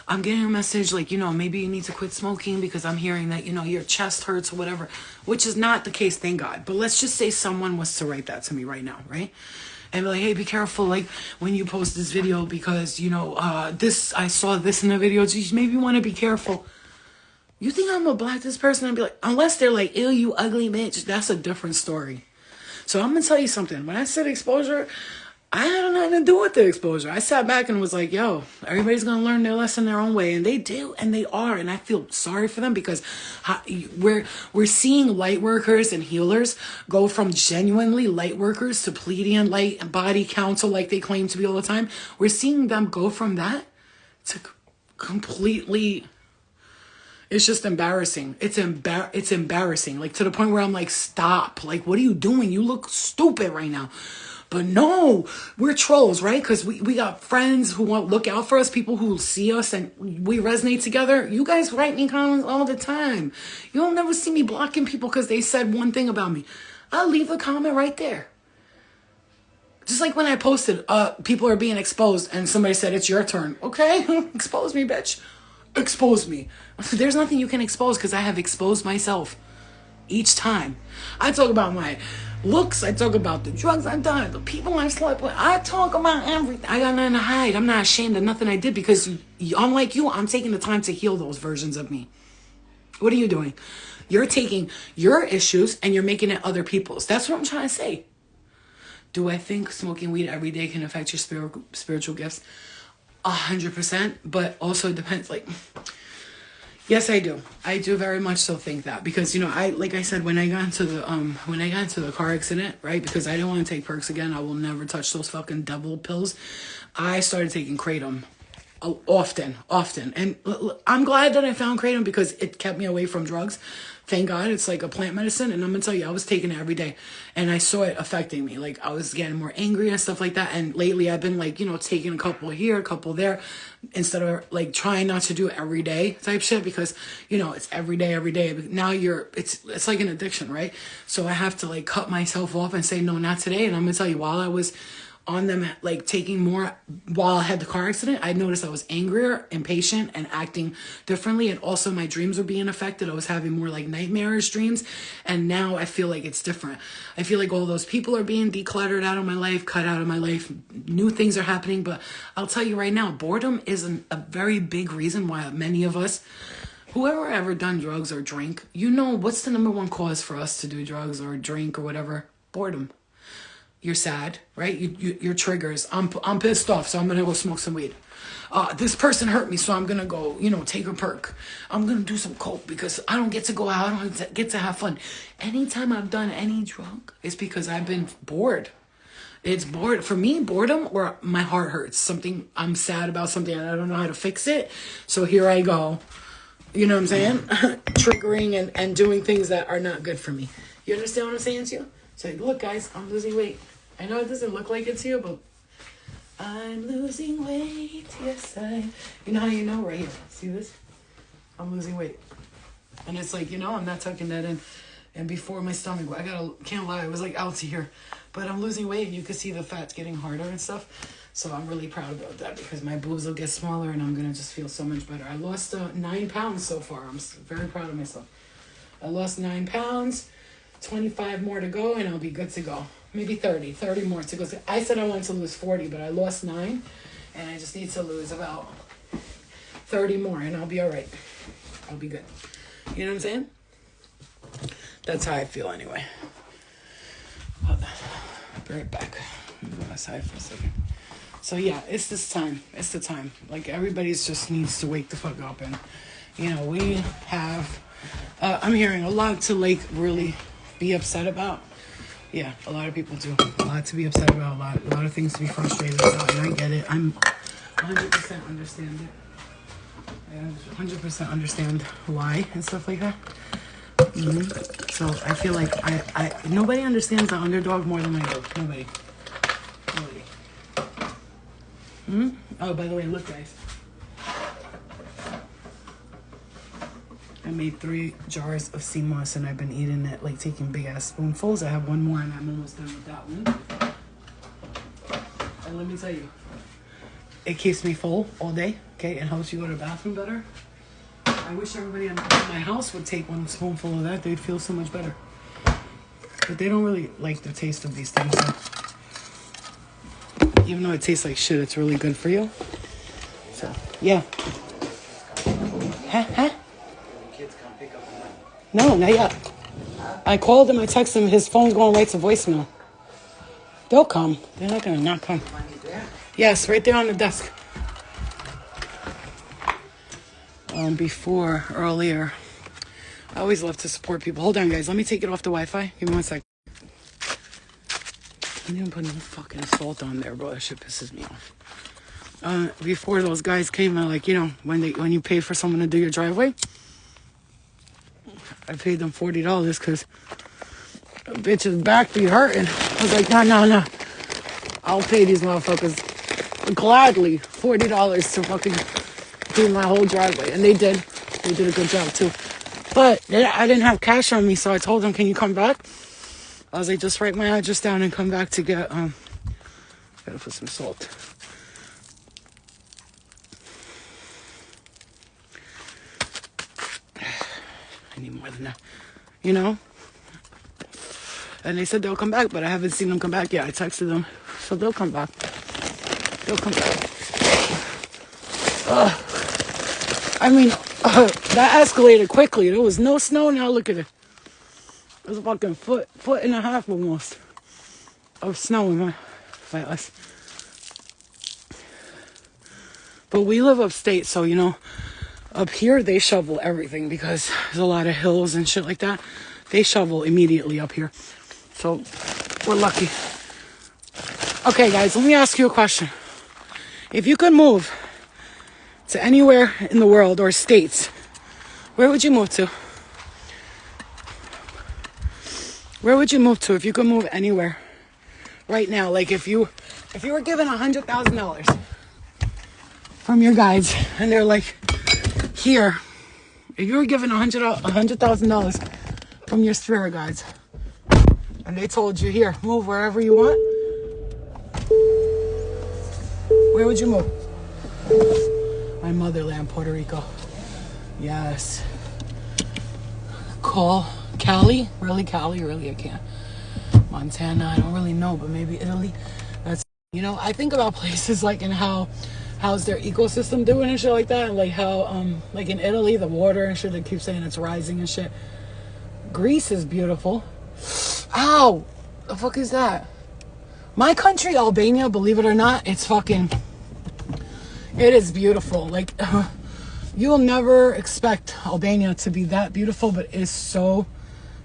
I'm getting a message like, maybe you need to quit smoking because I'm hearing that, your chest hurts or whatever, which is not the case, thank God. But let's just say someone was to write that to me right now, right? And be like, hey, be careful, like, when you post this video because, I saw this in the video. Geez, maybe you want to be careful. You think I'm gonna block this person and be like, unless they're like, ew, you ugly bitch, that's a different story. So I'm gonna tell you something. When I said exposure, I had nothing to do with the exposure. I sat back and was like, yo, everybody's going to learn their lesson their own way. And they do, and they are. And I feel sorry for them because we're seeing light workers and healers go from genuinely light workers to Pleiadian light body council like they claim to be all the time. We're seeing them go from that to completely... It's just embarrassing. It's embarrassing. Like, to the point where I'm like, stop. Like, what are you doing? You look stupid right now. But no, we're trolls, right? Because we got friends who want to look out for us, people who see us and we resonate together. You guys write me comments all the time. You'll never see me blocking people because they said one thing about me. I'll leave a comment right there. Just like when I posted, people are being exposed and somebody said, it's your turn. Okay, expose me, bitch. Expose me. There's nothing you can expose because I have exposed myself each time. I talk about my looks. I talk about the drugs I've done, the people I've slept with. I talk about everything. I got nothing to hide. I'm not ashamed of nothing I did because unlike you, I'm taking the time to heal those versions of me. What are you doing? You're taking your issues and you're making it other people's. That's what I'm trying to say. Do I think smoking weed every day can affect your spiritual gifts? 100%, but also it depends. Like, yes, I do. I do very much so think that because like I said, when I got into the car accident, right? Because I didn't want to take perks again. I will never touch those fucking devil pills. I started taking kratom often, and I'm glad that I found kratom because it kept me away from drugs. Thank God, it's like a plant medicine, and I'm gonna tell you, I was taking it every day, and I saw it affecting me. Like, I was getting more angry and stuff like that, and lately I've been like, taking a couple here, a couple there, instead of like trying not to do it every day type shit, because, it's every day. But now it's like an addiction, right? So I have to like cut myself off and say, no, not today, and I'm gonna tell you, while I was on them, like taking more while I had the car accident, I noticed I was angrier, impatient, and acting differently. And also my dreams were being affected. I was having more like nightmarish dreams. And now I feel like it's different. I feel like all those people are being decluttered out of my life, cut out of my life. New things are happening. But I'll tell you right now, boredom is a very big reason why many of us, whoever ever done drugs or drink, what's the number one cause for us to do drugs or drink or whatever? Boredom. You're sad, right? Your triggers. I'm pissed off, so I'm gonna go smoke some weed. This person hurt me, so I'm gonna go, take a perk. I'm gonna do some coke because I don't get to go out. I don't get to have fun. Anytime I've done any drug, it's because I've been bored. It's bored for me, boredom, or my heart hurts. Something I'm sad about something and I don't know how to fix it. So here I go. You know what I'm saying? Triggering and doing things that are not good for me. You understand what I'm saying to you? So look, guys, I'm losing weight. I know it doesn't look like it to you, but I'm losing weight. Yes, you know how you know right here. See this? I'm losing weight. And it's like, I'm not tucking that in. And before my stomach, can't lie, it was like out to here. But I'm losing weight and you can see the fat's getting harder and stuff. So I'm really proud about that because my boobs will get smaller and I'm going to just feel so much better. I lost 9 pounds so far. I'm very proud of myself. I lost 9 pounds, 25 more to go, and I'll be good to go. Maybe 30 more to go. I said I wanted to lose 40, but I lost 9. And I just need to lose about 30 more and I'll be all right. I'll be good. You know what I'm saying? That's how I feel anyway. Hold on. I'll be right back. I'm going outside for a second. So yeah, it's this time. It's the time. Like everybody's just needs to wake the fuck up. And, you know, we have, I'm hearing a lot to like really be upset about. Yeah, a lot of people do. A lot to be upset about. A lot of things to be frustrated about. And I get it. I'm 100% understand it. I 100% understand why and stuff like that. So I feel like I nobody understands the underdog more than I do. Nobody. Oh, by the way, look, guys. I made 3 jars of sea moss and I've been eating it, like taking big ass spoonfuls. I have one more and I'm almost done with that one. And let me tell you, it keeps me full all day, okay? It helps you go to the bathroom better. I wish everybody in my house would take one spoonful of that. They'd feel so much better. But they don't really like the taste of these things. So. Even though it tastes like shit, it's really good for you. So, yeah. Huh? No, not yet. I called him, I texted him, his phone's going right to voicemail. They'll come. They're not going to not come. Yes, right there on the desk. Earlier, I always love to support people. Hold on, guys. Let me take it off the Wi-Fi. Give me 1 sec. I didn't put no fucking salt on there, bro. That shit pisses me off. Before those guys came, like, you know, when you pay for someone to do your driveway, I paid them $40 because a bitch's back be hurting. I was like, no. I'll pay these motherfuckers gladly $40 to fucking do my whole driveway. And they did. They did a good job, too. But I didn't have cash on me, so I told them, can you come back? I was like, just write my address down and come back to get, gotta put some salt. I need more than that, you know? And they said they'll come back, but I haven't seen them come back yet. I texted them, so they'll come back. They'll come back. That escalated quickly. There was no snow, now look at it. There's a fucking foot and a half almost of snow in my house. But we live upstate, so, you know, up here they shovel everything because there's a lot of hills and shit like that. They shovel immediately up here. So we're lucky. Okay, guys, let me ask you a question. If you could move to anywhere in the world or states, where would you move to? Where would you move to if you could move anywhere right now? Like if you were given $100,000 from your guides and they're like, here, if you were given $100,000 from your spirit guides and they told you, here, move wherever you want, where would you move? My motherland, Puerto Rico. Yes. Cali? Really, Cali? Really, I can't. Montana, I don't really know, but maybe Italy. That's, you know, I think about places like in how's their ecosystem doing and shit like that, and like how, like in Italy, the water and shit, they keep saying it's rising and shit. Greece is beautiful. Ow! The fuck is that? My country, Albania, believe it or not, it is beautiful. Like, you'll never expect Albania to be that beautiful, but it's so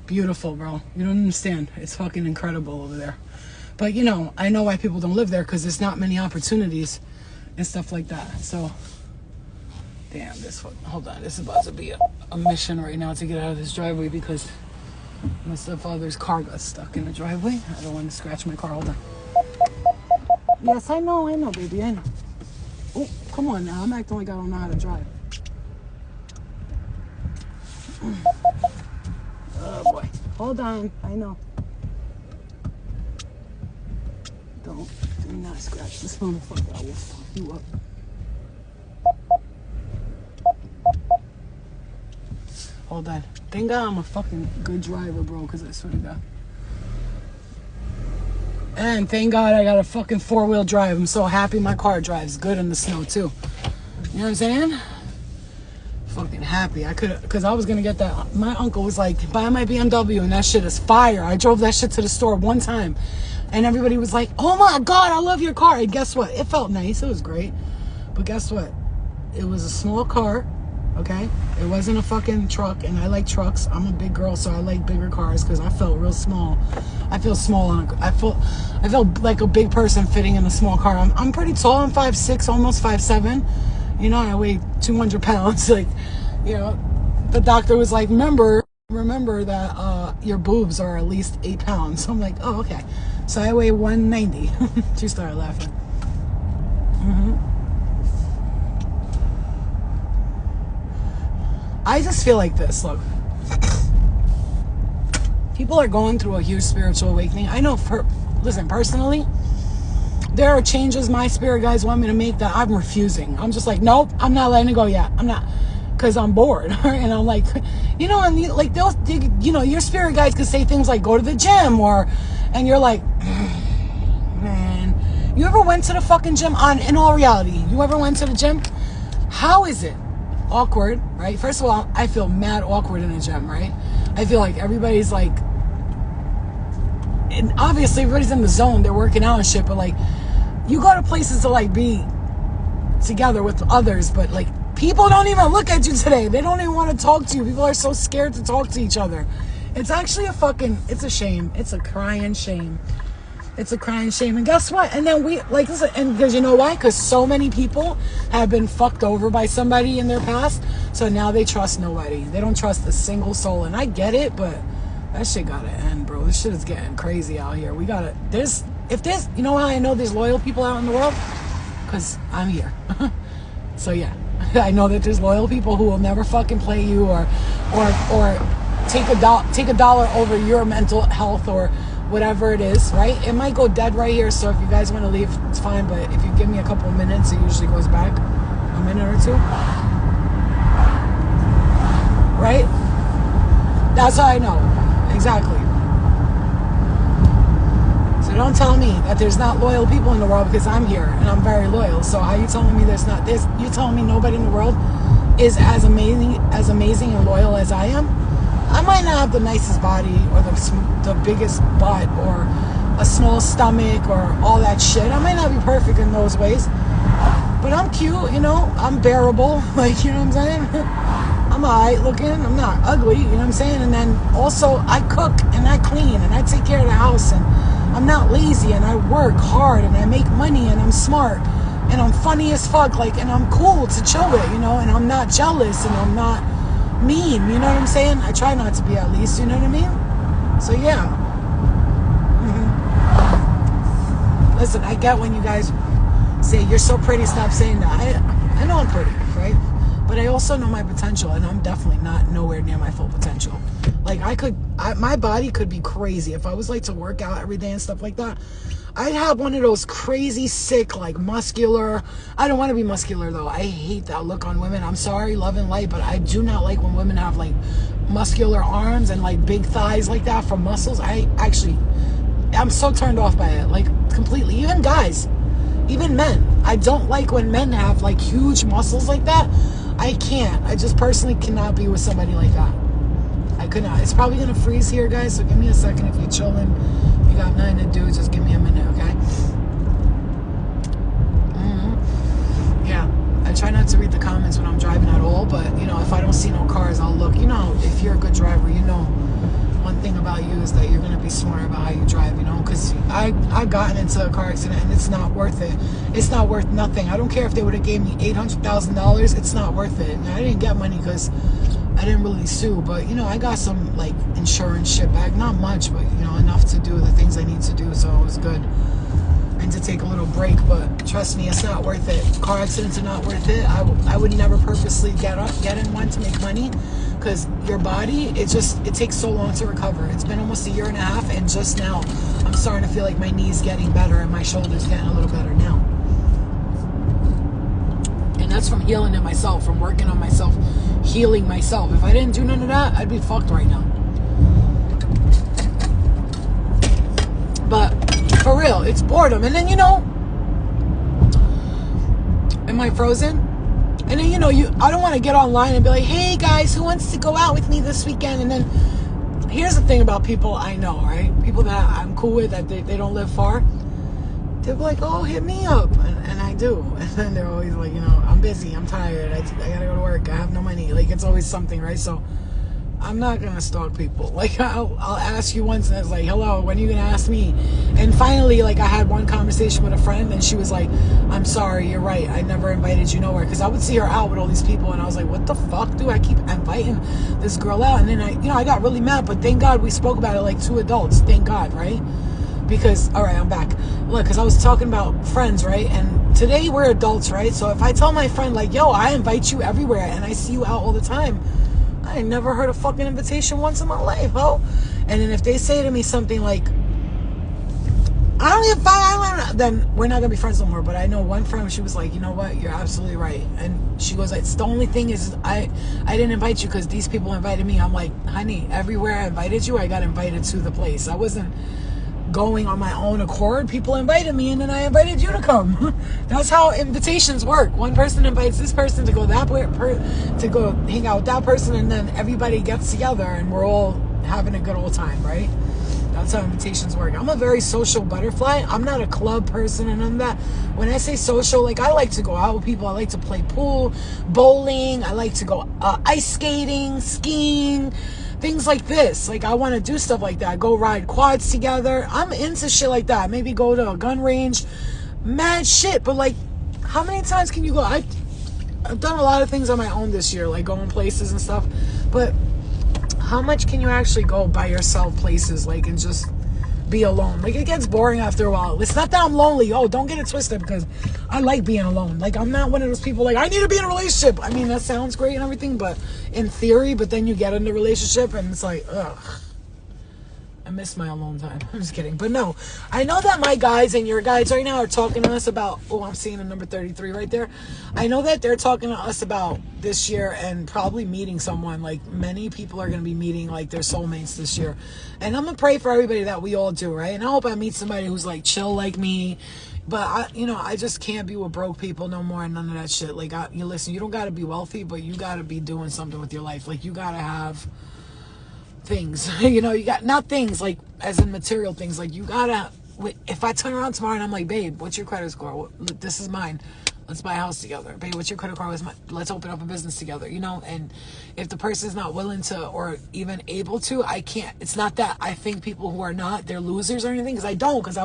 beautiful, bro. You don't understand. It's fucking incredible over there. But, you know, I know why people don't live there, because there's not many opportunities and stuff like that. So, damn, hold on. This is about to be a mission right now to get out of this driveway, because my stepfather's car got stuck in the driveway. I don't want to scratch my car. Hold on. Yes, I know, baby, I know. Oh, come on now. I'm acting like I don't know how to drive. Oh, boy. Hold on. I know. Do not scratch this motherfucker. I will fuck you up. Hold on. Thank God I'm a fucking good driver, bro, because I swear to God. And thank God I got a fucking 4-wheel drive. I'm so happy my car drives good in the snow too. You know what I'm saying? Fucking happy. I could, because I was gonna get that. My uncle was like, buy my BMW, and that shit is fire. I drove that shit to the store one time, and everybody was like, oh my God, I love your car. And guess what? It felt nice. It was great. But guess what? It was a small car, okay? It wasn't a fucking truck, and I like trucks. I'm a big girl, so I like bigger cars because I felt real small. I feel small I felt like a big person fitting in a small car. I'm pretty tall. I'm 5'6", almost 5'7". You know, I weigh 200 pounds. Like, you know, the doctor was like, remember that your boobs are at least 8 pounds. So I'm like, oh, okay. So I weigh 190. She started laughing. I just feel like this. Look, people are going through a huge spiritual awakening. I know, personally, there are changes my spirit guides want me to make that I'm refusing. I'm just like, nope, I'm not letting it go yet. I'm not, because I'm bored. And I'm like, you know, and like those, you know, your spirit guides could say things like, go to the gym, and you're like, man, you ever went to the fucking gym? In all reality, you ever went to the gym? How is it? Awkward, right? First of all, I feel mad awkward in the gym, right? I feel like everybody's like, and obviously everybody's in the zone, they're working out and shit, but like, you go to places to like be together with others, but like, people don't even look at you today. They don't even want to talk to you. People are so scared to talk to each other. It's actually it's a shame. It's a crying shame. It's a crying shame. And guess what? And then and because you know why? Because so many people have been fucked over by somebody in their past. So now they trust nobody. They don't trust a single soul. And I get it, but that shit gotta end, bro. This shit is getting crazy out here. You know how I know there's loyal people out in the world? Because I'm here. So yeah, I know that there's loyal people who will never fucking play you or take a dollar over your mental health or whatever it is, right? It might go dead right here, so if you guys want to leave, it's fine, but if you give me a couple of minutes, it usually goes back a minute or two. Right? That's how I know. Exactly. So don't tell me that there's not loyal people in the world, because I'm here and I'm very loyal. So how you telling me you telling me nobody in the world is as amazing and loyal as I am? I might not have the nicest body or the biggest butt or a small stomach or all that shit. I might not be perfect in those ways, but I'm cute, you know, I'm bearable, like, you know what I'm saying? I'm alright looking, I'm not ugly, you know what I'm saying? And then also I cook and I clean and I take care of the house, and I'm not lazy, and I work hard, and I make money, and I'm smart, and I'm funny as fuck, like, and I'm cool to chill with, you know, and I'm not jealous, and I'm not mean, you know what I'm saying? I try not to be, at least, you know what I mean? So yeah. Listen, I get when you guys say you're so pretty, stop saying that. I know I'm pretty, right? But I also know my potential, and I'm definitely not nowhere near my full potential. Like, my body could be crazy if I was like to work out every day and stuff like that. I'd have one of those crazy sick, like, muscular. I don't want to be muscular though. I hate that look on women. I'm sorry, love and light, but I do not like when women have like muscular arms and like big thighs like that from muscles. I'm so turned off by it, like, completely. Even guys, even men. I don't like when men have like huge muscles like that. I can't. I just personally cannot be with somebody like that. I could not. It's probably gonna freeze here, guys, so give me a second. If you're chilling, you got nothing to do, just give me a minute, okay? Yeah, I try not to read the comments when I'm driving at all, but you know, if I don't see no cars, I'll look. You know, if you're a good driver, you know, one thing about you is that you're gonna be smart about how you drive, you know, because I've gotten into a car accident and it's not worth it. It's not worth nothing. I don't care if they would have gave me $800,000. It's not worth it. And I didn't get money because I didn't really sue, but you know, I got some like insurance shit back. Not much, but you know, enough to do the things I need to do, so it was good. And to take a little break, but trust me, it's not worth it. Car accidents are not worth it. I would never purposely get in one to make money, because your body, it takes so long to recover. It's been almost a year and a half, and just now I'm starting to feel like my knees getting better and my shoulders getting a little better now. And that's from healing it myself, from working on myself, healing myself. If I didn't do none of that, I'd be fucked right now. But For real, it's boredom. And then, am I frozen? And then, I don't want to get online and be like, hey guys, who wants to go out with me this weekend? And then here's the thing about people I know, right? People that I'm cool with, that they don't live far. They're like, oh, hit me up. And I do. And then they're always like, I'm busy, I'm tired, I gotta go to work, I have no money. Like, it's always something, right? So I'm not gonna stalk people. Like, I'll ask you once, and it's like, hello, when are you gonna ask me? And finally, like, I had one conversation with a friend, and she was like, I'm sorry, you're right, I never invited you nowhere. Because I would see her out with all these people, and I was like, what the fuck, dude? I keep inviting this girl out. And then I got really mad, but thank God we spoke about it like two adults. Thank God, right? Because, all right, I'm back. Look, because I was talking about friends, right? And today we're adults, right? So if I tell my friend, like, yo, I invite you everywhere, and I see you out all the time, I never heard a fucking invitation once in my life, ho. And then if they say to me something like, I don't get fine, then we're not gonna be friends no more. But I know one friend, she was like, you know what, you're absolutely right. And she goes, it's the only thing is I didn't invite you because these people invited me. I'm like, honey, everywhere I invited you, I got invited to the place. I wasn't going on my own accord. People invited me, and then I invited you to come. That's how invitations work. One person invites this person to go to go hang out with that person, and then everybody gets together and we're all having a good old time, right? That's how invitations work. I'm a very social butterfly. I'm not a club person and none of that. When I say social, like, I like to go out with people. I like to play pool, bowling. I like to go ice skating, skiing, things like this. Like, I want to do stuff like that. Go ride quads together. I'm into shit like that. Maybe go to a gun range. Mad shit. But, like, how many times can you go? I've done a lot of things on my own this year, like going places and stuff. But how much can you actually go by yourself places, like, and just be alone? Like, it gets boring after a while. It's not that I'm lonely. Oh, don't get it twisted, because I like being alone. Like, I'm not one of those people like, I need to be in a relationship. I mean, that sounds great and everything, but in theory, but then you get in a relationship and it's like, ugh, I miss my alone time. I'm just kidding. But no, I know that my guys and your guys right now are talking to us about, oh, I'm seeing a number 33 right there. I know that they're talking to us about this year and probably meeting someone. Like, many people are going to be meeting, like, their soulmates this year. And I'm going to pray for everybody that we all do, right? And I hope I meet somebody who's, like, chill like me. But, I just can't be with broke people no more and none of that shit. Like, you listen, you don't got to be wealthy, but you got to be doing something with your life. Like, you got to have things, you got, not things like as in material things, like, you gotta, if I turn around tomorrow and I'm like, babe, what's your credit score? Well, look, this is mine, let's buy a house together. Babe, what's your credit card? Let's open up a business together, and if the person's not willing to or even able to, I can't. It's not that I think people who are not, they're losers or anything, because I don't, because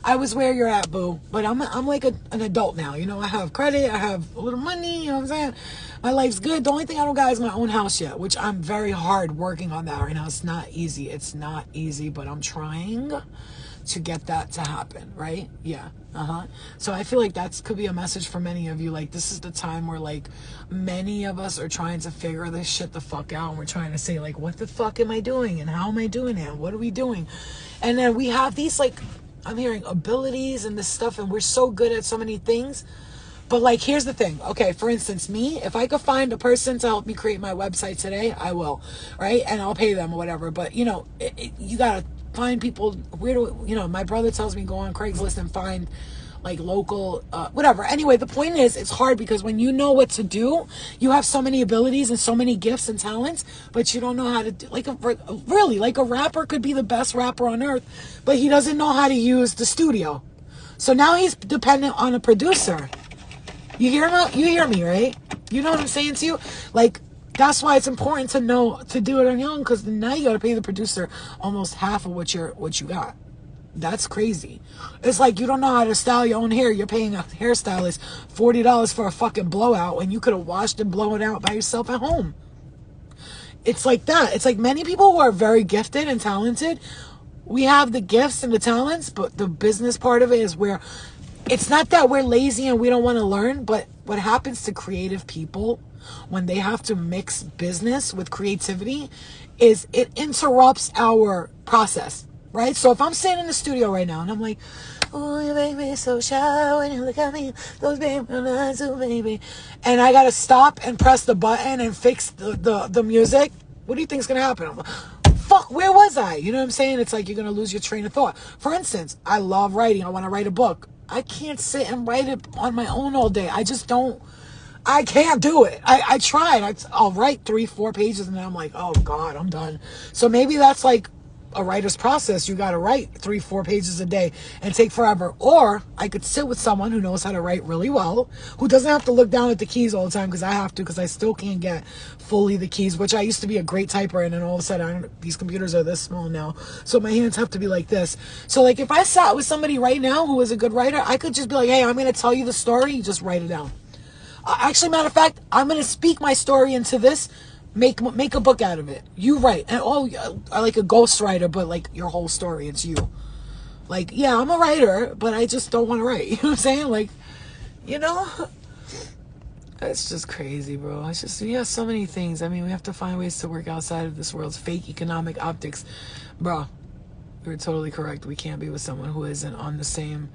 I was where you're at, boo. But I'm like an adult now, I have credit, I have a little money, you know what I'm saying? My life's good. The only thing I don't got is my own house yet, which I'm very hard working on that right now. It's not easy, but I'm trying to get that to happen, right? Yeah. So I feel like that could be a message for many of you. Like, this is the time where, like, many of us are trying to figure this shit the fuck out, and we're trying to say, like, what the fuck am I doing, and how am I doing it? What are we doing? And then we have these, like, I'm hearing abilities and this stuff, and we're so good at so many things. But, like, here's the thing. Okay, for instance, me, if I could find a person to help me create my website today, I will, right? And I'll pay them or whatever. But, you gotta find people. Where do my brother tells me go on Craigslist and find, like, local, whatever. Anyway, the point is, it's hard because when you know what to do, you have so many abilities and so many gifts and talents, but you don't know how to do, like, a rapper could be the best rapper on earth, but he doesn't know how to use the studio. So now he's dependent on a producer. You hear me, right? You know what I'm saying to you? Like, that's why it's important to know to do it on your own, because now you got to pay the producer almost half of what you got. That's crazy. It's like you don't know how to style your own hair. You're paying a hairstylist $40 for a fucking blowout when you could have washed and blown it out by yourself at home. It's like that. It's like many people who are very gifted and talented, we have the gifts and the talents, but the business part of it is where it's not that we're lazy and we don't want to learn, but what happens to creative people when they have to mix business with creativity is it interrupts our process, right? So if I'm sitting in the studio right now and I'm like, oh, you make me so shy when you look at me, those baby eyes, oh baby, and I gotta stop and press the button and fix the music, what do you think's gonna happen? I'm like, fuck, where was I? You know what I'm saying? It's like you're going to lose your train of thought. For instance, I love writing. I want to write a book. I can't sit and write it on my own all day. I just don't. I can't do it. I tried. I'll write 3-4 pages and then I'm like, oh God, I'm done. So maybe that's like a writer's process. You got to write 3-4 pages a day and take forever. Or I could sit with someone who knows how to write really well, who doesn't have to look down at the keys all the time, because I have to, because I still can't get fully the keys, which I used to be a great typer, and then all of a sudden these computers are this small now, so my hands have to be like this. So like if I sat with somebody right now who is a good writer, I could just be like, hey, I'm going to tell you the story, you just write it down. Actually, matter of fact, I'm going to speak my story into this. Make a book out of it. You write. And I like a ghostwriter, but like your whole story, it's you. Like, yeah, I'm a writer, but I just don't want to write. You know what I'm saying? Like, you know, it's just crazy, bro. It's just, we have so many things. I mean, we have to find ways to work outside of this world's fake economic optics. Bro, you're totally correct. We can't be with someone who isn't on the same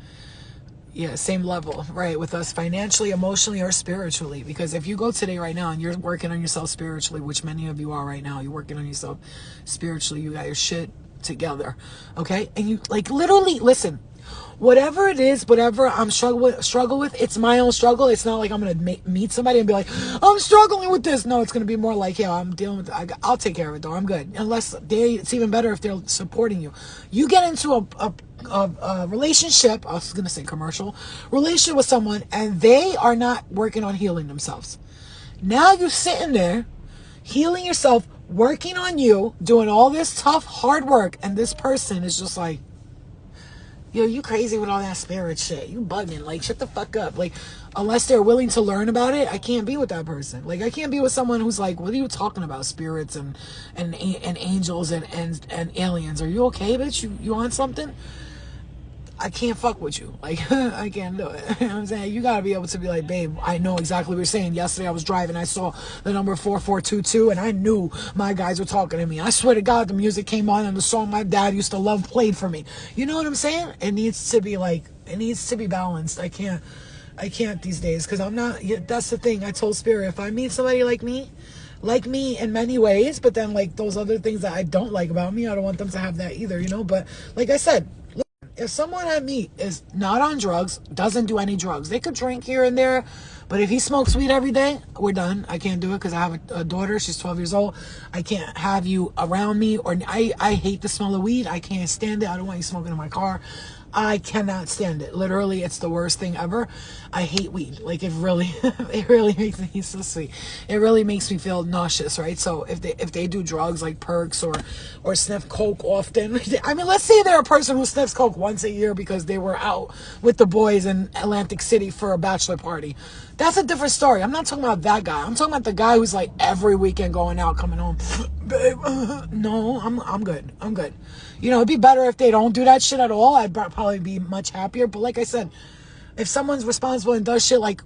level, right, with us financially, emotionally, or spiritually. Because if you go today right now and you're working on yourself spiritually, which many of you are right now, you're working on yourself spiritually, you got your shit together, okay? And you, like, literally, listen, whatever it is, whatever I'm struggle with, it's my own struggle. It's not like I'm going to meet somebody and be like, I'm struggling with this. No, it's going to be more like, yeah, I'm dealing with it. I'll take care of it, though. I'm good. It's even better if they're supporting you. You get into a relationship, I was going to say commercial, relationship with someone, and they are not working on healing themselves. Now you're sitting there, healing yourself, working on you, doing all this tough, hard work, and this person is just like, yo, you crazy with all that spirit shit. You bugging. Like, shut the fuck up. Like, unless they're willing to learn about it, I can't be with that person. Like, I can't be with someone who's like, what are you talking about? Spirits and angels and aliens. Are you okay, bitch? You on something? I can't fuck with you. Like, I can't do it. You know what I'm saying? You gotta be able to be like, babe, I know exactly what you're saying. Yesterday I was driving, I saw the number 4422, and I knew my guys were talking to me. I swear to God, the music came on and the song my dad used to love played for me. You know what I'm saying? It needs to be like, it needs to be balanced. I can't these days, because I'm not, that's the thing. I told Spirit, if I meet somebody like me in many ways, but then like those other things that I don't like about me, I don't want them to have that either, you know? But like I said, if someone I meet is not on drugs, doesn't do any drugs, they could drink here and there, but if he smokes weed every day, we're done. I can't do it, because I have a daughter. She's 12 years old. I can't have you around me, or I hate the smell of weed. I can't stand it. I don't want you smoking in my car. I cannot stand it. Literally, it's the worst thing ever. I hate weed. Like, it really makes me so sweet. It really makes me feel nauseous, right? So if they do drugs like perks or sniff coke often, I mean, let's say they're a person who sniffs coke once a year because they were out with the boys in Atlantic City for a bachelor party. That's a different story. I'm not talking about that guy. I'm talking about the guy who's like every weekend going out, coming home, babe. No, I'm good. I'm good. You know, it'd be better if they don't do that shit at all. I'd probably be much happier. But like I said, if someone's responsible and does shit like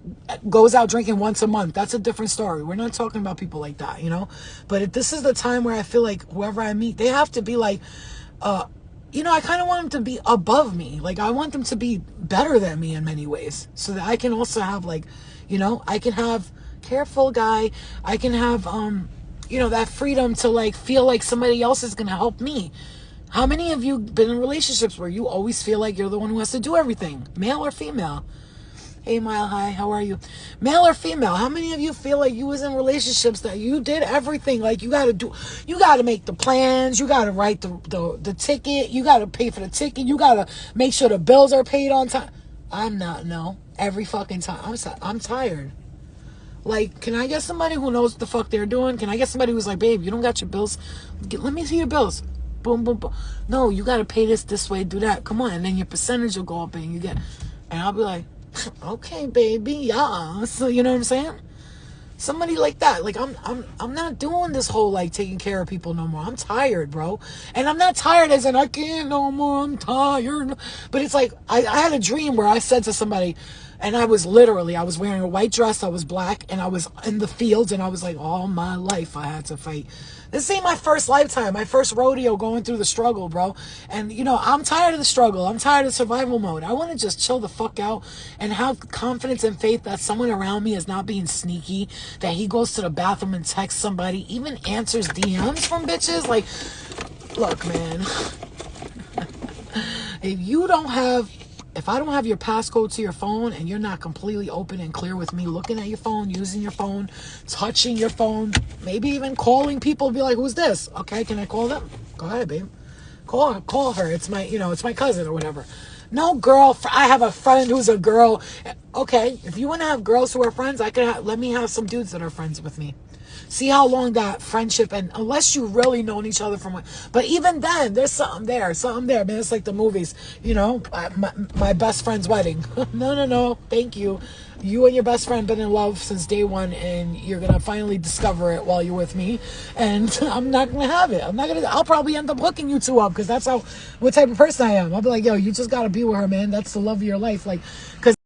goes out drinking once a month, that's a different story. We're not talking about people like that, you know? But if this is the time where I feel like whoever I meet, they have to be like, you know, I kind of want them to be above me. Like, I want them to be better than me in many ways, so that I can also have, like, you know, I can have, careful guy, I can have, you know, that freedom to like feel like somebody else is going to help me. How many of you been in relationships where you always feel like you're the one who has to do everything, male or female? Hey, Mile High, how are you? Male or female? How many of you feel like you was in relationships that you did everything? Like, you got to make the plans, you got to write the ticket, you got to pay for the ticket, you got to make sure the bills are paid on time. I'm not, no. Every fucking time. I'm tired. Like, can I get somebody who knows what the fuck they're doing? Can I get somebody who's like, babe, you don't got your bills? Let me see your bills. Boom, boom, boom. No, you got to pay this way, do that. Come on. And then your percentage will go up and you get, and I'll be like, okay, baby, yeah. So, you know what I'm saying? Somebody like that. Like, I'm not doing this whole, like, taking care of people no more. I'm tired, bro. And I'm not tired as in, I can't no more, I'm tired. But it's like, I had a dream where I said to somebody, and I was wearing a white dress, I was black, and I was in the fields, and I was like, all my life I had to fight. This ain't my first lifetime, my first rodeo going through the struggle, bro. And, you know, I'm tired of the struggle. I'm tired of survival mode. I want to just chill the fuck out and have confidence and faith that someone around me is not being sneaky, that he goes to the bathroom and texts somebody, even answers DMs from bitches. Like, Look, man, if I don't have your passcode to your phone and you're not completely open and clear with me looking at your phone, using your phone, touching your phone, maybe even calling people, be like, who's this? Okay, can I call them? Go ahead, babe. Call her. It's my, it's my cousin or whatever. No, girl, I have a friend who's a girl. Okay, if you want to have girls who are friends, let me have some dudes that are friends with me. See how long that friendship, and unless you really known each other but even then, there's something there, man. It's like the movies, my best friend's wedding. No, thank you. You and your best friend been in love since day one, and you're gonna finally discover it while you're with me, and I'm not gonna have it. I'll probably end up hooking you two up, because that's what type of person I am. I'll be like, yo, you just gotta be with her, man. That's the love of your life, like, because